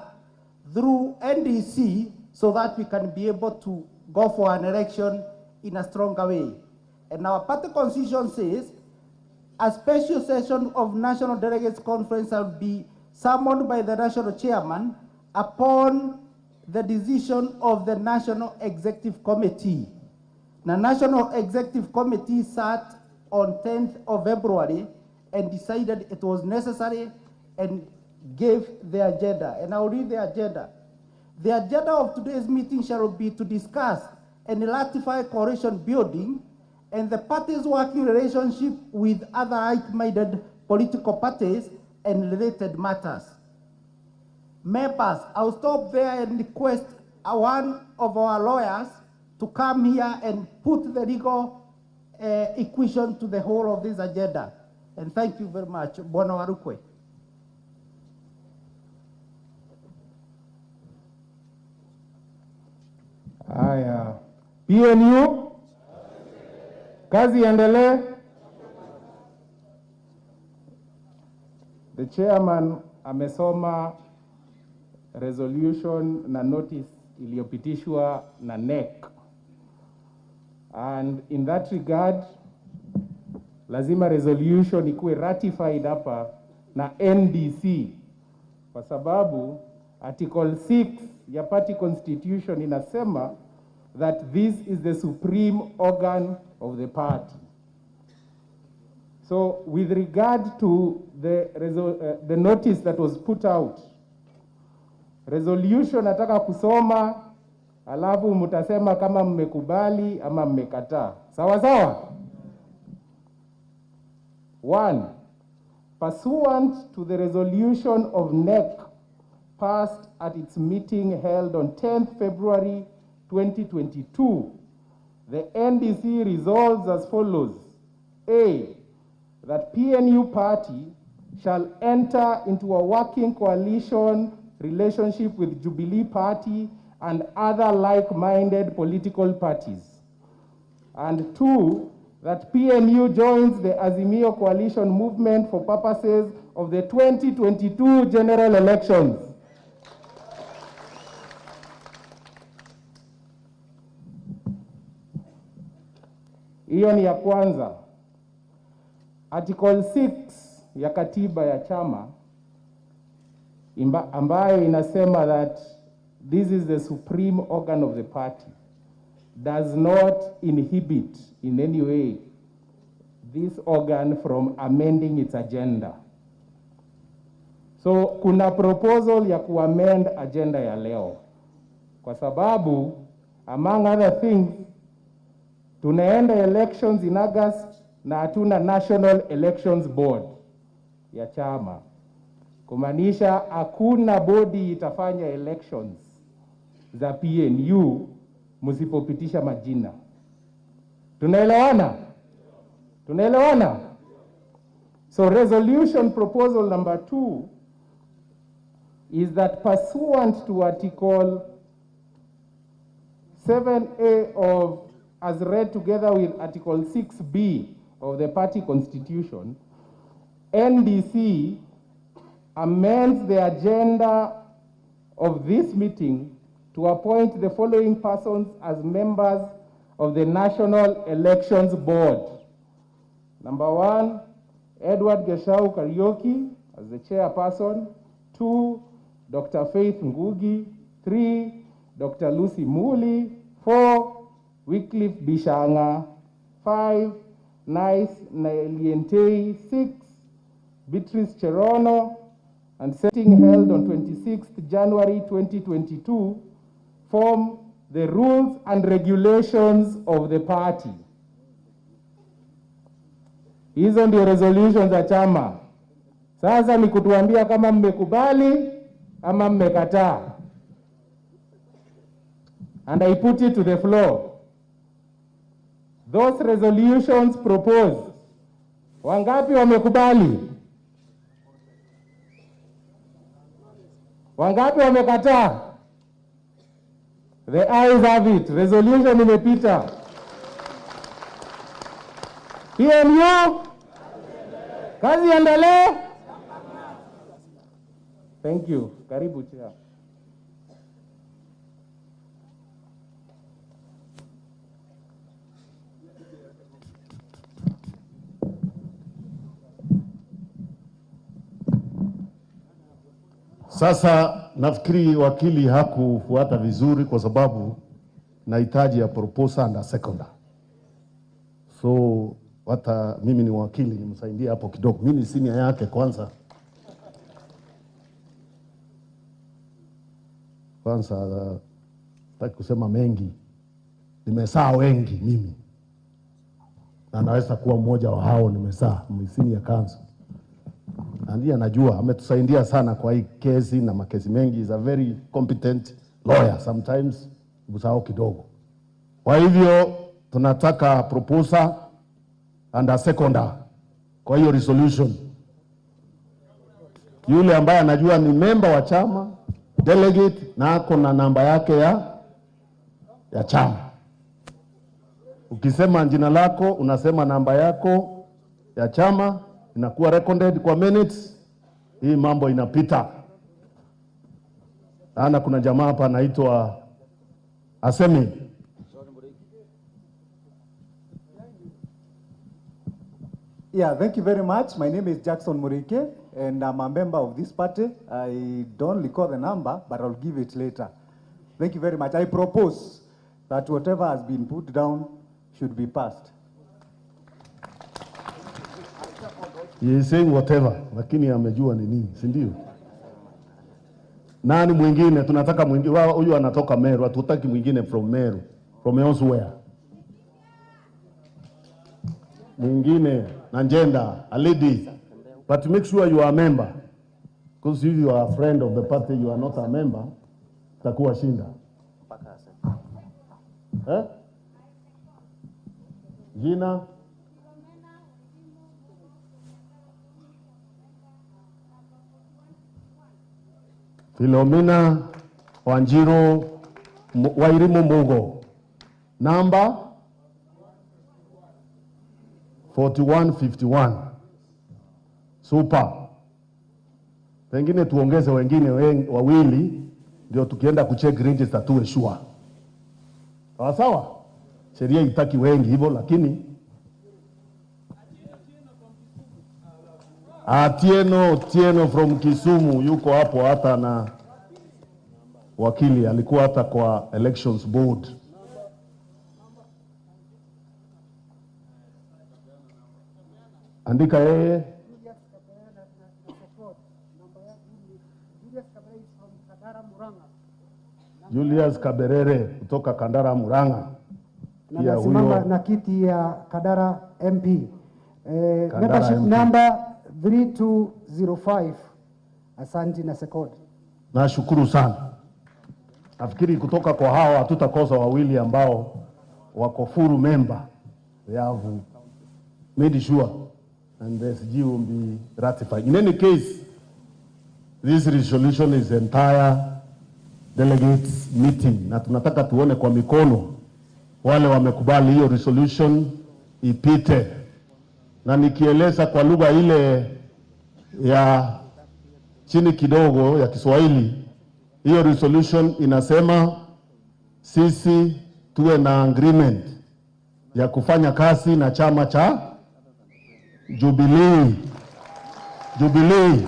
through NDC so that we can be able to go for an election in a stronger way. And our party constitution says a special session of National Delegates Conference will be summoned by the national chairman upon the decision of the National Executive Committee. The National Executive Committee sat on 10th of February and decided it was necessary and gave the agenda. And I'll read the agenda. The agenda of today's meeting shall be to discuss and ratify coalition building and the parties' working relationship with other like-minded political parties and related matters. Members, I'll stop there and request one of our lawyers to come here and put the legal equation to the whole of this agenda. And thank you very much. Bwana Warukwe. Haya, PNU, kazi endelee. The chairman amesoma resolution na notice iliyopitishwa na NEC. And in that regard, lazima resolution ikuwe ratified hapa na NDC kwa sababu Article 6 ya party constitution inasema that this is the supreme organ of the party. So with regard to the notice that was put out, resolution nataka kusoma, alafu mutasema kama mmekubali ama mmekataa. Sawa sawa? 1. Pursuant to the resolution of NEC passed at its meeting held on 10th February 2022, the NDC resolves as follows. A, that PNU party shall enter into a working coalition relationship with Jubilee Party and other like-minded political parties. And 2, that PNU joins the Azimio coalition movement for purposes of the 2022 general elections. Hiyo ni ya kwanza. Article 6 ya katiba ya chama ambayo inasema that this is the supreme organ of the party does not inhibit in any way this organ from amending its agenda. So kuna proposal ya kuamend agenda ya leo kwa sababu among other things tunaenda elections in August na hatuna National Elections Board ya chama. Kumaanisha hakuna body itafanya elections za PNU msipopitisha majina. Tunaelewana? Tunaelewana? So resolution proposal number 2 is that pursuant to Article 7A of, as read together with Article 6B of the party constitution, NDC amends the agenda of this meeting to appoint the following persons as members of the National Elections Board. Number 1, Edward Geshau Karaoke as the chairperson. 2, Dr. Faith Ngugi. 3, Dr. Lucy Muli. 4. Wycliffe Bishanga. 5. Nice Naelientei. 6. Beatrice Cherono. And sitting held on 26th January 2022 form the rules and regulations of the party. Hizo ndio resolutions za chama. Sasa ni kutuambia kama mmekubali ama mmekataa. And I put it to the floor. Those resolutions proposed. Wangapi wamekubali? Wangapi wamekataa? The ayes have it. Resolution imepita. PNU, kazi endelee. Thank you. Karibu chair. Sasa nafikiri wakili hakufuata vizuri kwa sababu nahitaji ya proposer and a seconder. So hata mimi ni wakili nimsaidie hapo kidogo. Mimi ni senior yake kwanza. Sitaki kusema mengi. Nimesaa wengi mimi. Na naweza kuwa mmoja wa hao nimesaa, senior counsel. Ndiye anajua, ametusaidia sana kwa hii kesi na makesi mengi. Is a very competent lawyer. Sometimes busao kidogo. Kwa hivyo tunataka proposer and a seconder kwa hiyo resolution. Yule ambaye anajua ni member wa chama, delegate na ako na namba yake ya chama. Ukisema jina lako, unasema namba yako ya chama, inakuwa recorded kwa minutes. Hii mambo inapita. Ana kuna jamaa hapa anaitwa Asemi. Yeah, thank you very much. My name is Jackson Murike, and I'm a member of this party. I don't recall the number, but I'll give it later. Thank you very much. I propose that whatever has been put down should be passed. He is saying whatever, lakini amejua ni nini, si ndio? Nani mwingine? Tunataka mwingine. Huyu anatoka Meru, hatutaki mwingine from Meru, from elsewhere. Mwingine na agenda, a lady. But make sure you are a member. Because if you are a friend of the party, you are not a member, takuwa shinda. Jina? Philomena Wanjiro Wairimu Mugo. Number 4151. Super. Pengine tuongeze wengine wawili ndio tukienda kucheck register tuwe sure. Sawa sawa? Sheria itaki wengi hivyo, lakini Tieno from Kisumu yuko hapo, hata na wakili alikuwa hata kwa elections board. Andika yeye. Julius Kaberere kutoka Kandara Muranga. Pia huyo na kiti ya Kandara MP. Membership number 3205. Asante na sekodi. Nashukuru sana. Nafikiri kutoka kwa hawa hatutakosa wawili ambao wako full member. They have made sure and the SG will be ratified. In any case, this resolution is entire delegates meeting. Na tunataka tuone kwa mikono wale wamekubali hiyo resolution ipite. Na nikieleza kwa lugha ile ya chini kidogo ya Kiswahili, hiyo resolution inasema sisi tuwe na agreement ya kufanya kazi na chama cha Jubilee.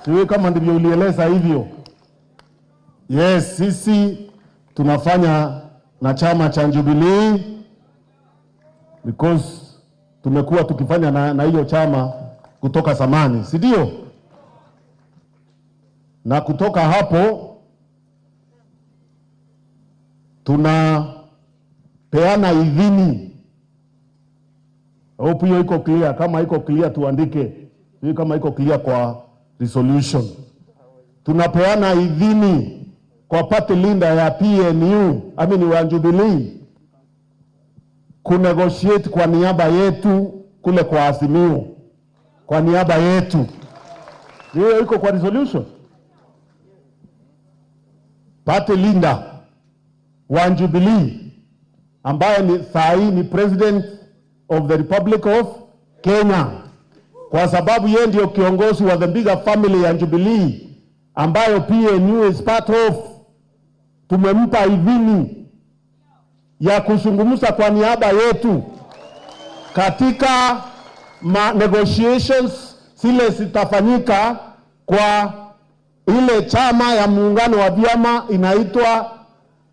Siwe kama ndivyo ulieleza hivyo. Yes, sisi tunafanya na chama cha Jubilee, because tumekuwa tukifanya na hiyo chama kutoka zamani, si ndio? Na kutoka hapo tunapeana idhini. Hope hiyo iko clear. Kama iko clear tuandike. Hii kama iko clear kwa resolution. Tunapeana idhini kwa party leader ya PNU, wa Jubilee, kunegotiate kwa niaba yetu kule kwa Azimio. Kwa niaba yetu. Hiyo iko kwa resolution. Party leader wa Jubilee ambaye ni sahi ni president of the Republic of Kenya, kwa sababu yeye ndio kiongozi wa the bigger family ya Jubilee ambayo PNU is part of. Tumempa idhini ya kuzungumza kwa niaba yetu katika negotiations zile zitafanyika kwa ile chama ya muungano wa vyama inaitwa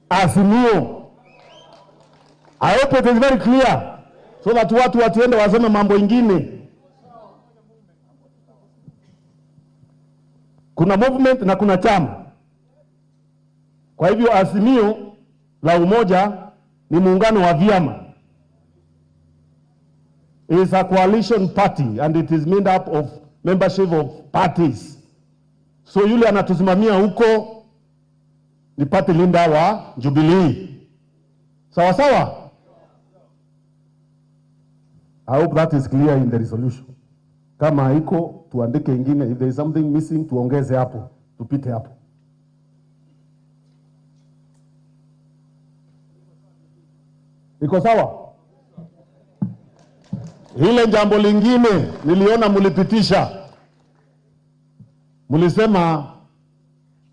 Azimio. I hope it is very clear, so that watu watiende waseme mambo ingine. Kuna movement na kuna chama. Kwa hivyo Azimio la umoja ni muungano wa vyama. It is a coalition party and it is made up of membership of parties. So yule anatusimamia huko ni party leader wa Jubilee. Sawa sawa? I hope that is clear in the resolution. Kama haiko tuandike ingine. If there is something missing tuongeze hapo, tupite hapo. Iko sawa? Hile jambo lingine niliona mulipitisha. Mulisema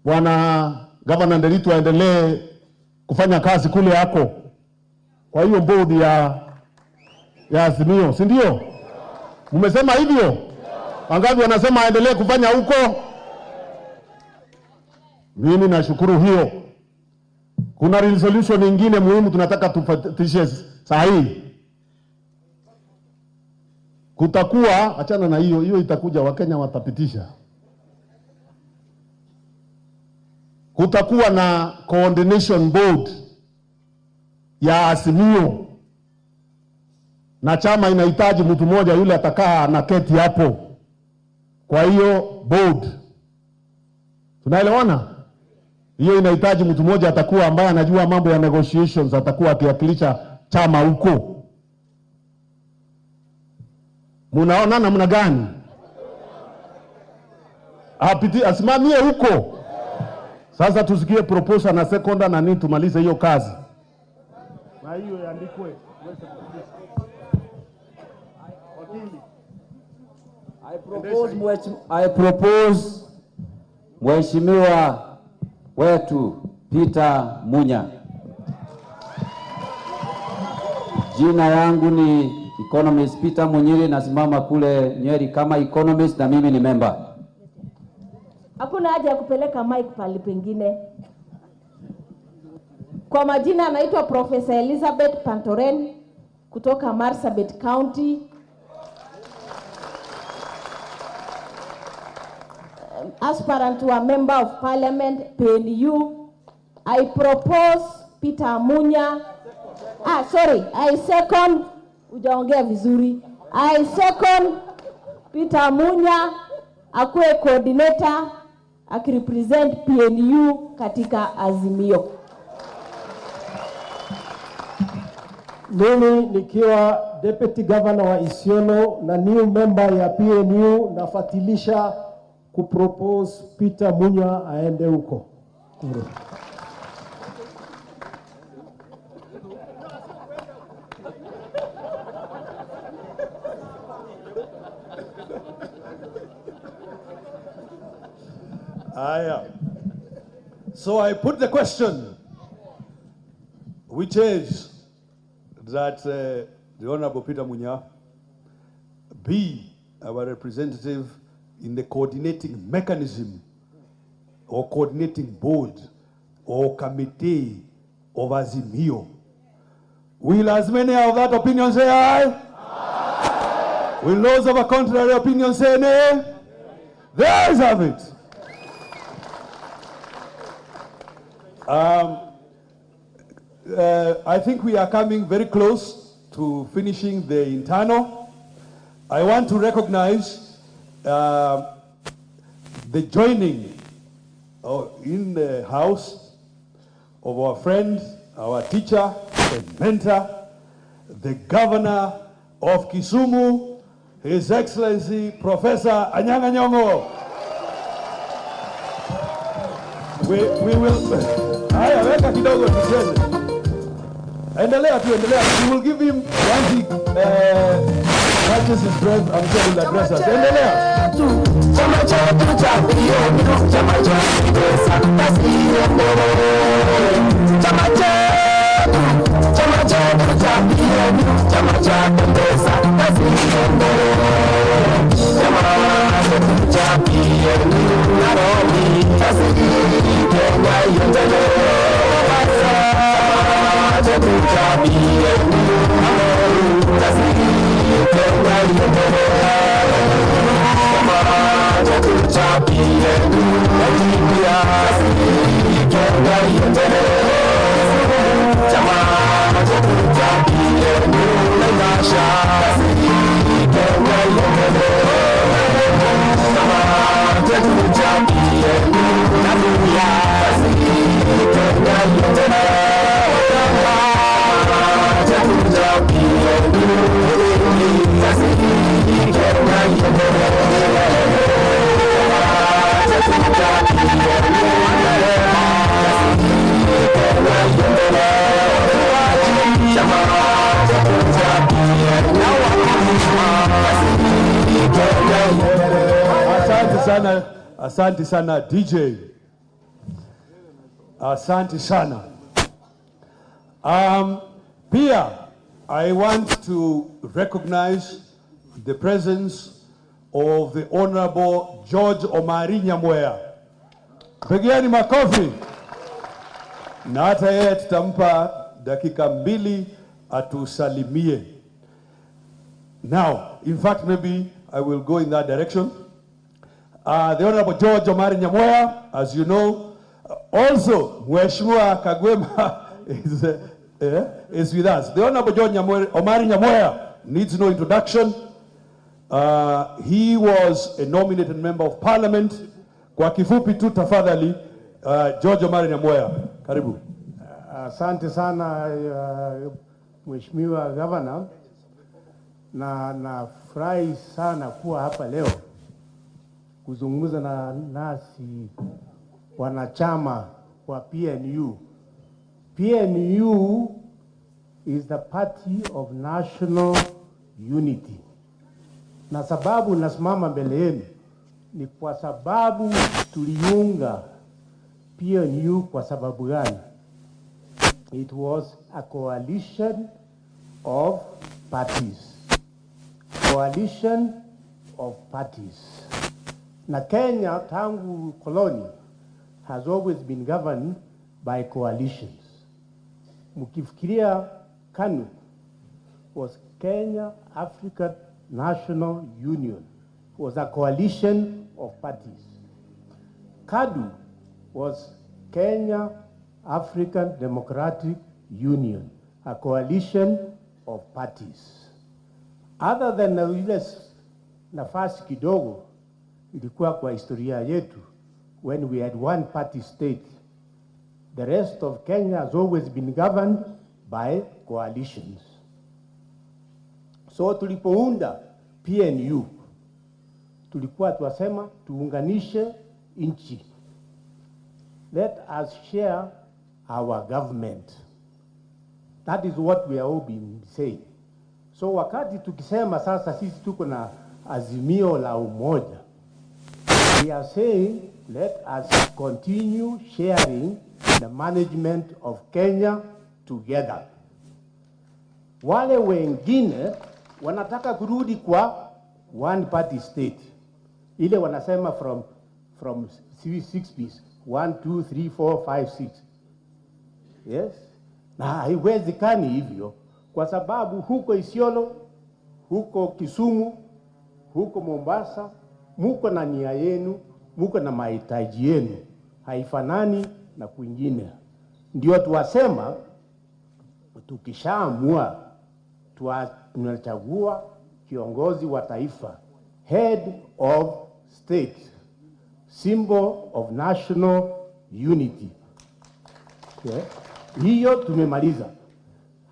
bwana Governor Nderitu aendelee kufanya kazi kule yako. Kwa hiyo board ya Azimio, si ndio? Mumesema hivyo? Wangapi wanasema aendelee kufanya huko? Mimi nashukuru hiyo. Kuna resolution nyingine muhimu tunataka tufatishe sahihi. Kutakuwa, achana na hiyo itakuja, Wakenya watapitisha. Kutakuwa na coordination board ya Azimio. Na chama inahitaji mtu mmoja yule atakaa na keti hapo. Kwa hiyo board. Tunaelewana? Hiyo inahitaji mtu mmoja atakuwa ambaye anajua mambo ya negotiations, atakuwa akiwakilisha chama huko. Munaona namna gani? Asimamie huko. Sasa tusikie proposal na second na nini tumalize hiyo kazi. Na hiyo yaandikwe. I propose Mheshimiwa wetu Peter Munya. Jina yangu ni economist Peter Munyiri, nasimama kule Nyeri kama economist na mimi ni member. Hakuna haja ya kupeleka mic pale pengine. Kwa majina anaitwa Professor Elizabeth Pantoren kutoka Marsabit County. Aspirant to a member of parliament, PNU. I propose Peter Munya. I second. Ujaongea vizuri. I second Peter Munya akuwe coordinator akirepresent PNU katika Azimio. Mimi nikiwa deputy governor wa Isiolo na new member ya PNU nafatilisha kupropose Peter Munya aende huko. So I put the question, which is that the Honorable Peter Munya be our representative in the coordinating mechanism or coordinating board or committee of Azimio. Will as many of that opinion say aye? Aye. Will those of a contrary opinion say nay? There you have it. I think we are coming very close to finishing the internal. I want to recognize the joining in the house of our friend, our teacher and mentor, the governor of Kisumu, His Excellency Professor Anyang' Nyong'o. We will haya weka kidogo tucheze. Endelea. We will give him once he catches his breath. I'm sure he'll address us. Endelea. Asante sana DJ. Asante sana. Pia, I want to recognize the presence of the Honorable George Omari Nyamweya. Pigieni makofi. Na hata yeye tutampa dakika 2 atusalimie. Now, in fact, maybe I will go in that direction. The Honorable George Omari Nyamweya, as you know, also Mheshimiwa Kagwema is with us. The Honorable George Omari Nyamweya needs no introduction. He was a nominated member of parliament. Kwa kifupi tu tafadhali, George Omari Nyamweya, karibu. Asante sana Mheshimiwa Governor, na nafurahi sana kuwa hapa leo kuzungumza na nasi wanachama wa PNU. PNU is the Party of National Unity. Na sababu nasimama mbele yenu ni kwa sababu tuliunga PNU kwa sababu gani? It was a coalition of parties. Coalition of parties. Na Kenya tangu koloni has always been governed by coalitions. Mukifikiria KANU was Kenya African National Union, was a coalition of parties. KADU was Kenya African Democratic Union, a coalition of parties. Other than ile nafasi kidogo ilikuwa kwa historia yetu, when we had one party state, the rest of Kenya has always been governed by coalitions. So tulipounda PNU, tulikuwa tuwasema tuunganishe nchi. Let us share our government. That is what we are all been saying. So wakati tukisema sasa sisi tuko na azimio la umoja, we are saying let us continue sharing the management of Kenya together. Wale wengine wanataka kurudi kwa one party state. Ile wanasema from 6 pieces. 1, 2, 3, 4, 5, 6. Yes? na haiwezekani hivyo, kwa sababu huko Isiolo, huko Kisumu, huko Mombasa, muko na nia yenu, muko na mahitaji yenu, haifanani na kwingine. Ndio tuwasema tukishaamua tunachagua kiongozi wa taifa, head of state, symbol of national unity. Okay. Hiyo tumemaliza.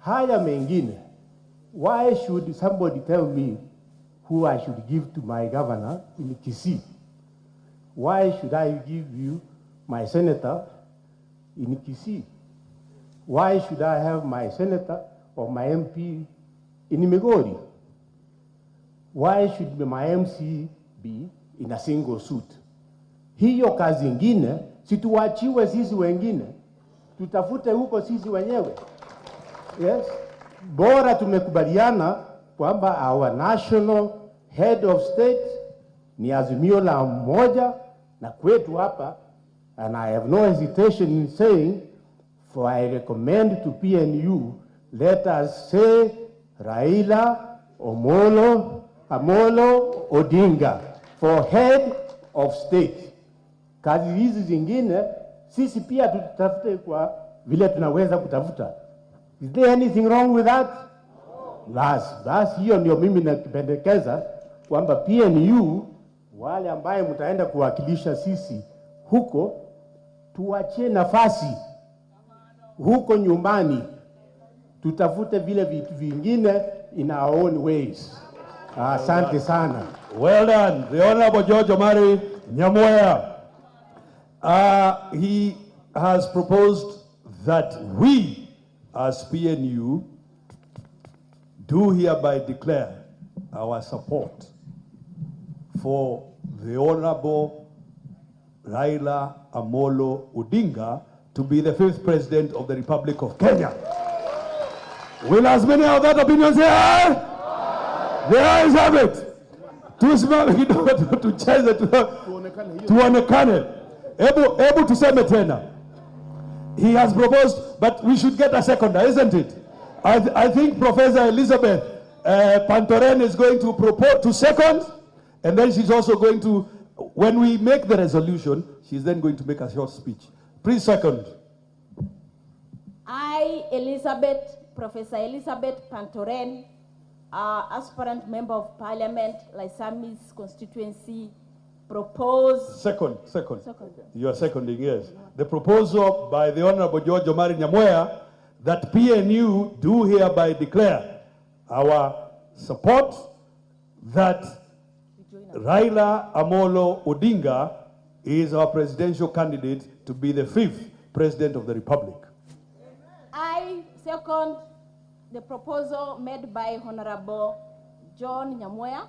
Haya mengine, why should somebody tell me who I should give to my governor in Kisii? Why should I give you my senator in Kisii? Why should I have my senator or my MP in Migori? Why should my MC be in a single suit? Hiyo kazi ingine, situwachiwe sisi wengine, tutafute huko sisi wenyewe. Yes? Bora tumekubaliana kwamba our national head of state ni Azimio la Umoja, na kwetu hapa, and I have no hesitation in saying, for I recommend to PNU, let us say Raila Amolo Odinga for head of state. Kazi hizi zingine sisi pia tutafute kwa vile tunaweza kutafuta. Is there anything wrong with that? Basi hiyo ndio mimi nakipendekeza kwamba PNU wale ambaye mtaenda kuwakilisha sisi huko, tuachie nafasi huko nyumbani, tutafute vile vitu vingine in our own ways. Asante sana. Well done. The Honorable George Omari Nyamoya. He has proposed that we, as PNU, do hereby declare our support for the Honorable Raila Amolo Odinga to be the 5th President of the Republic of Kenya. Will as many of that opinion say aye? The ayes have it. Tusimame kidogo tucheze tuonekane. Ebu tuseme tena. He has proposed, but we should get a seconder, isn't it? I think Professor Elizabeth Pantoren is going to propose to second, and then she's also going to, when we make the resolution, she's then going to make a short speech. Please second. I, Professor Elizabeth Pantoren, aspirant member of Parliament, Laisamis constituency, propose... Second. You are seconding, yes. The proposal by the Honorable George Omari Nyamoya that PNU do hereby declare our support that Raila Amolo Odinga is our presidential candidate to be the 5th President of the Republic. I second the proposal made by Honorable George Nyamoya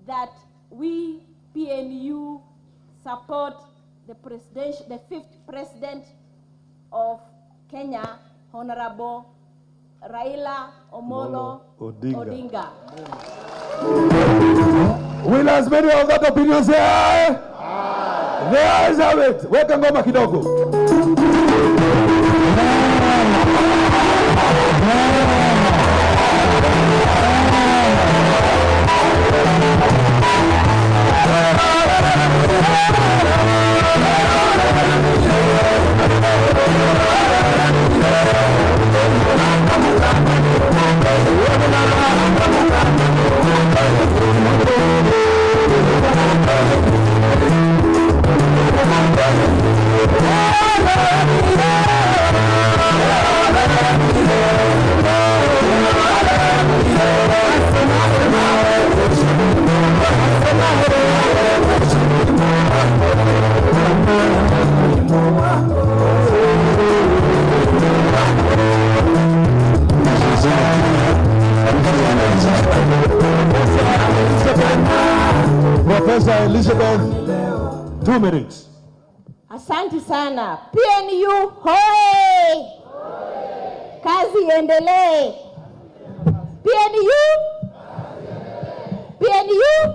that we, PNU, support the 5th President of Kenya, Honorable Raila Amolo Odinga. Will as many of that opinion say aye? Aye. The ayes have it. Weka ngoma kidogo. Professor Elizabeth, 2 minutes. Asante sana. PNU hoi! Kazi iendelee. PNU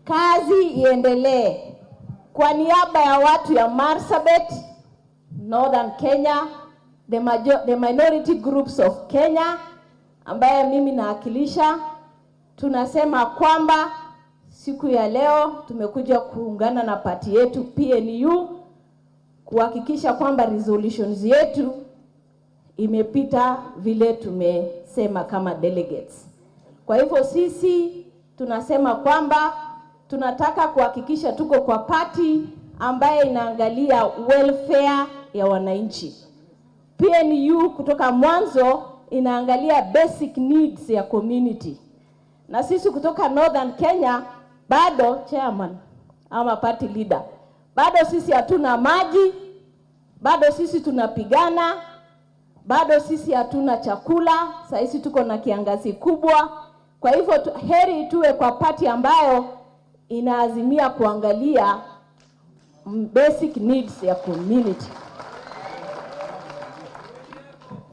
kazi iendelee. Kwa niaba ya watu ya Marsabit Northern Kenya, the minority groups of Kenya, ambaye mimi naakilisha, tunasema kwamba siku ya leo tumekuja kuungana na party yetu PNU kuhakikisha kwamba resolutions yetu imepita vile tumesema kama delegates. Kwa hivyo sisi tunasema kwamba tunataka kuhakikisha tuko kwa party ambaye inaangalia welfare ya wananchi. PNU kutoka mwanzo inaangalia basic needs ya community. Na sisi kutoka Northern Kenya bado chairman ama party leader, bado sisi hatuna maji, bado sisi tunapigana, bado sisi hatuna chakula, sasa tuko na kiangazi kubwa. Kwa hivyo heri tuwe kwa party ambayo inaazimia kuangalia basic needs ya community.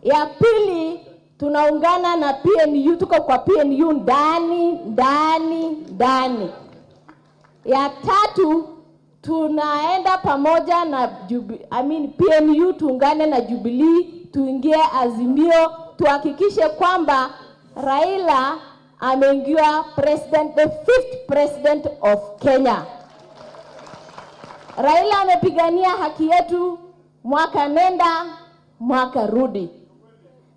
Ya pili, tunaungana na PNU, tuko kwa PNU ndani. Ya tatu, tunaenda pamoja na PNU tuungane na Jubilee, tuingie azimio, tuhakikishe kwamba Raila ameingia president, the 5th president of Kenya. Raila amepigania haki yetu mwaka nenda mwaka rudi.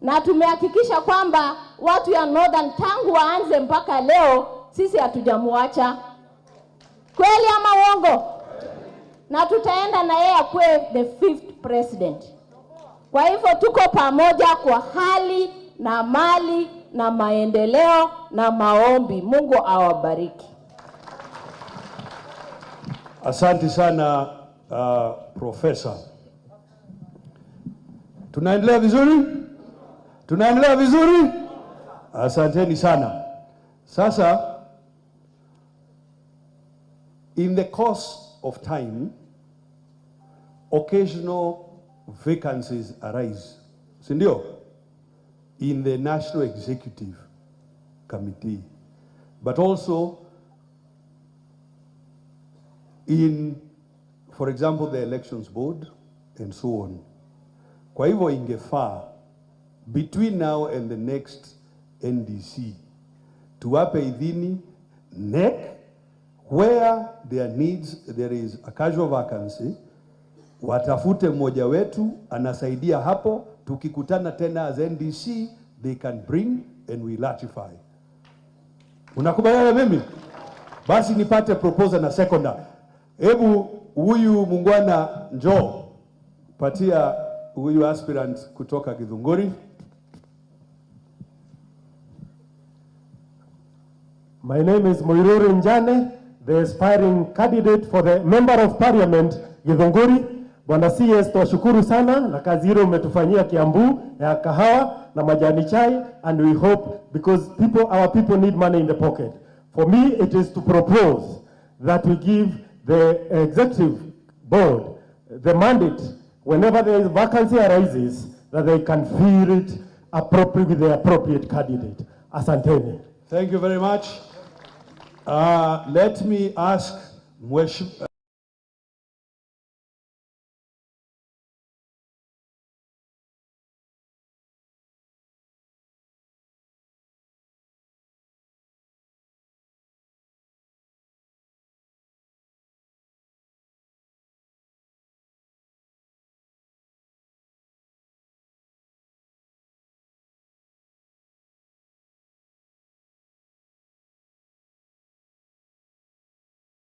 Na tumehakikisha kwamba watu ya Northern tangu waanze mpaka leo sisi hatujamuacha. Kweli ama uongo? Na tutaenda na yeye akue the 5th president. Kwa hivyo tuko pamoja kwa hali na mali na maendeleo na maombi. Mungu awabariki. Asante sana Professor. Tunaendelea vizuri? Tunaendelea vizuri? Asanteni sana. Sasa, in the course of time, occasional vacancies arise. Sindio? In the National Executive Committee, but also in, for example, the Elections Board and so on. Kwa hivyo ingefaa between now and the next NDC tuwape idhini NEC where there is a casual vacancy, watafute mmoja wetu anasaidia hapo, tukikutana tena as NDC they can bring and we ratify. Unakubaliana mimi? Basi nipate proposal na seconder. Hebu huyu mungwana njoo patia huyu aspirant kutoka Githunguri. My name is Moiruri Njane, the aspiring candidate for the Member of Parliament Githunguri. Bwana CS, tuwashukuru sana na kazi ile umetufanyia Kiambu ya kahawa na majani chai, and we hope, because our people need money in the pocket. For me, it is to propose that we give the executive board the mandate whenever there is vacancy arises, that they can fill it appropriately with the appropriate candidate. Asanteni. Thank you very much. Let me ask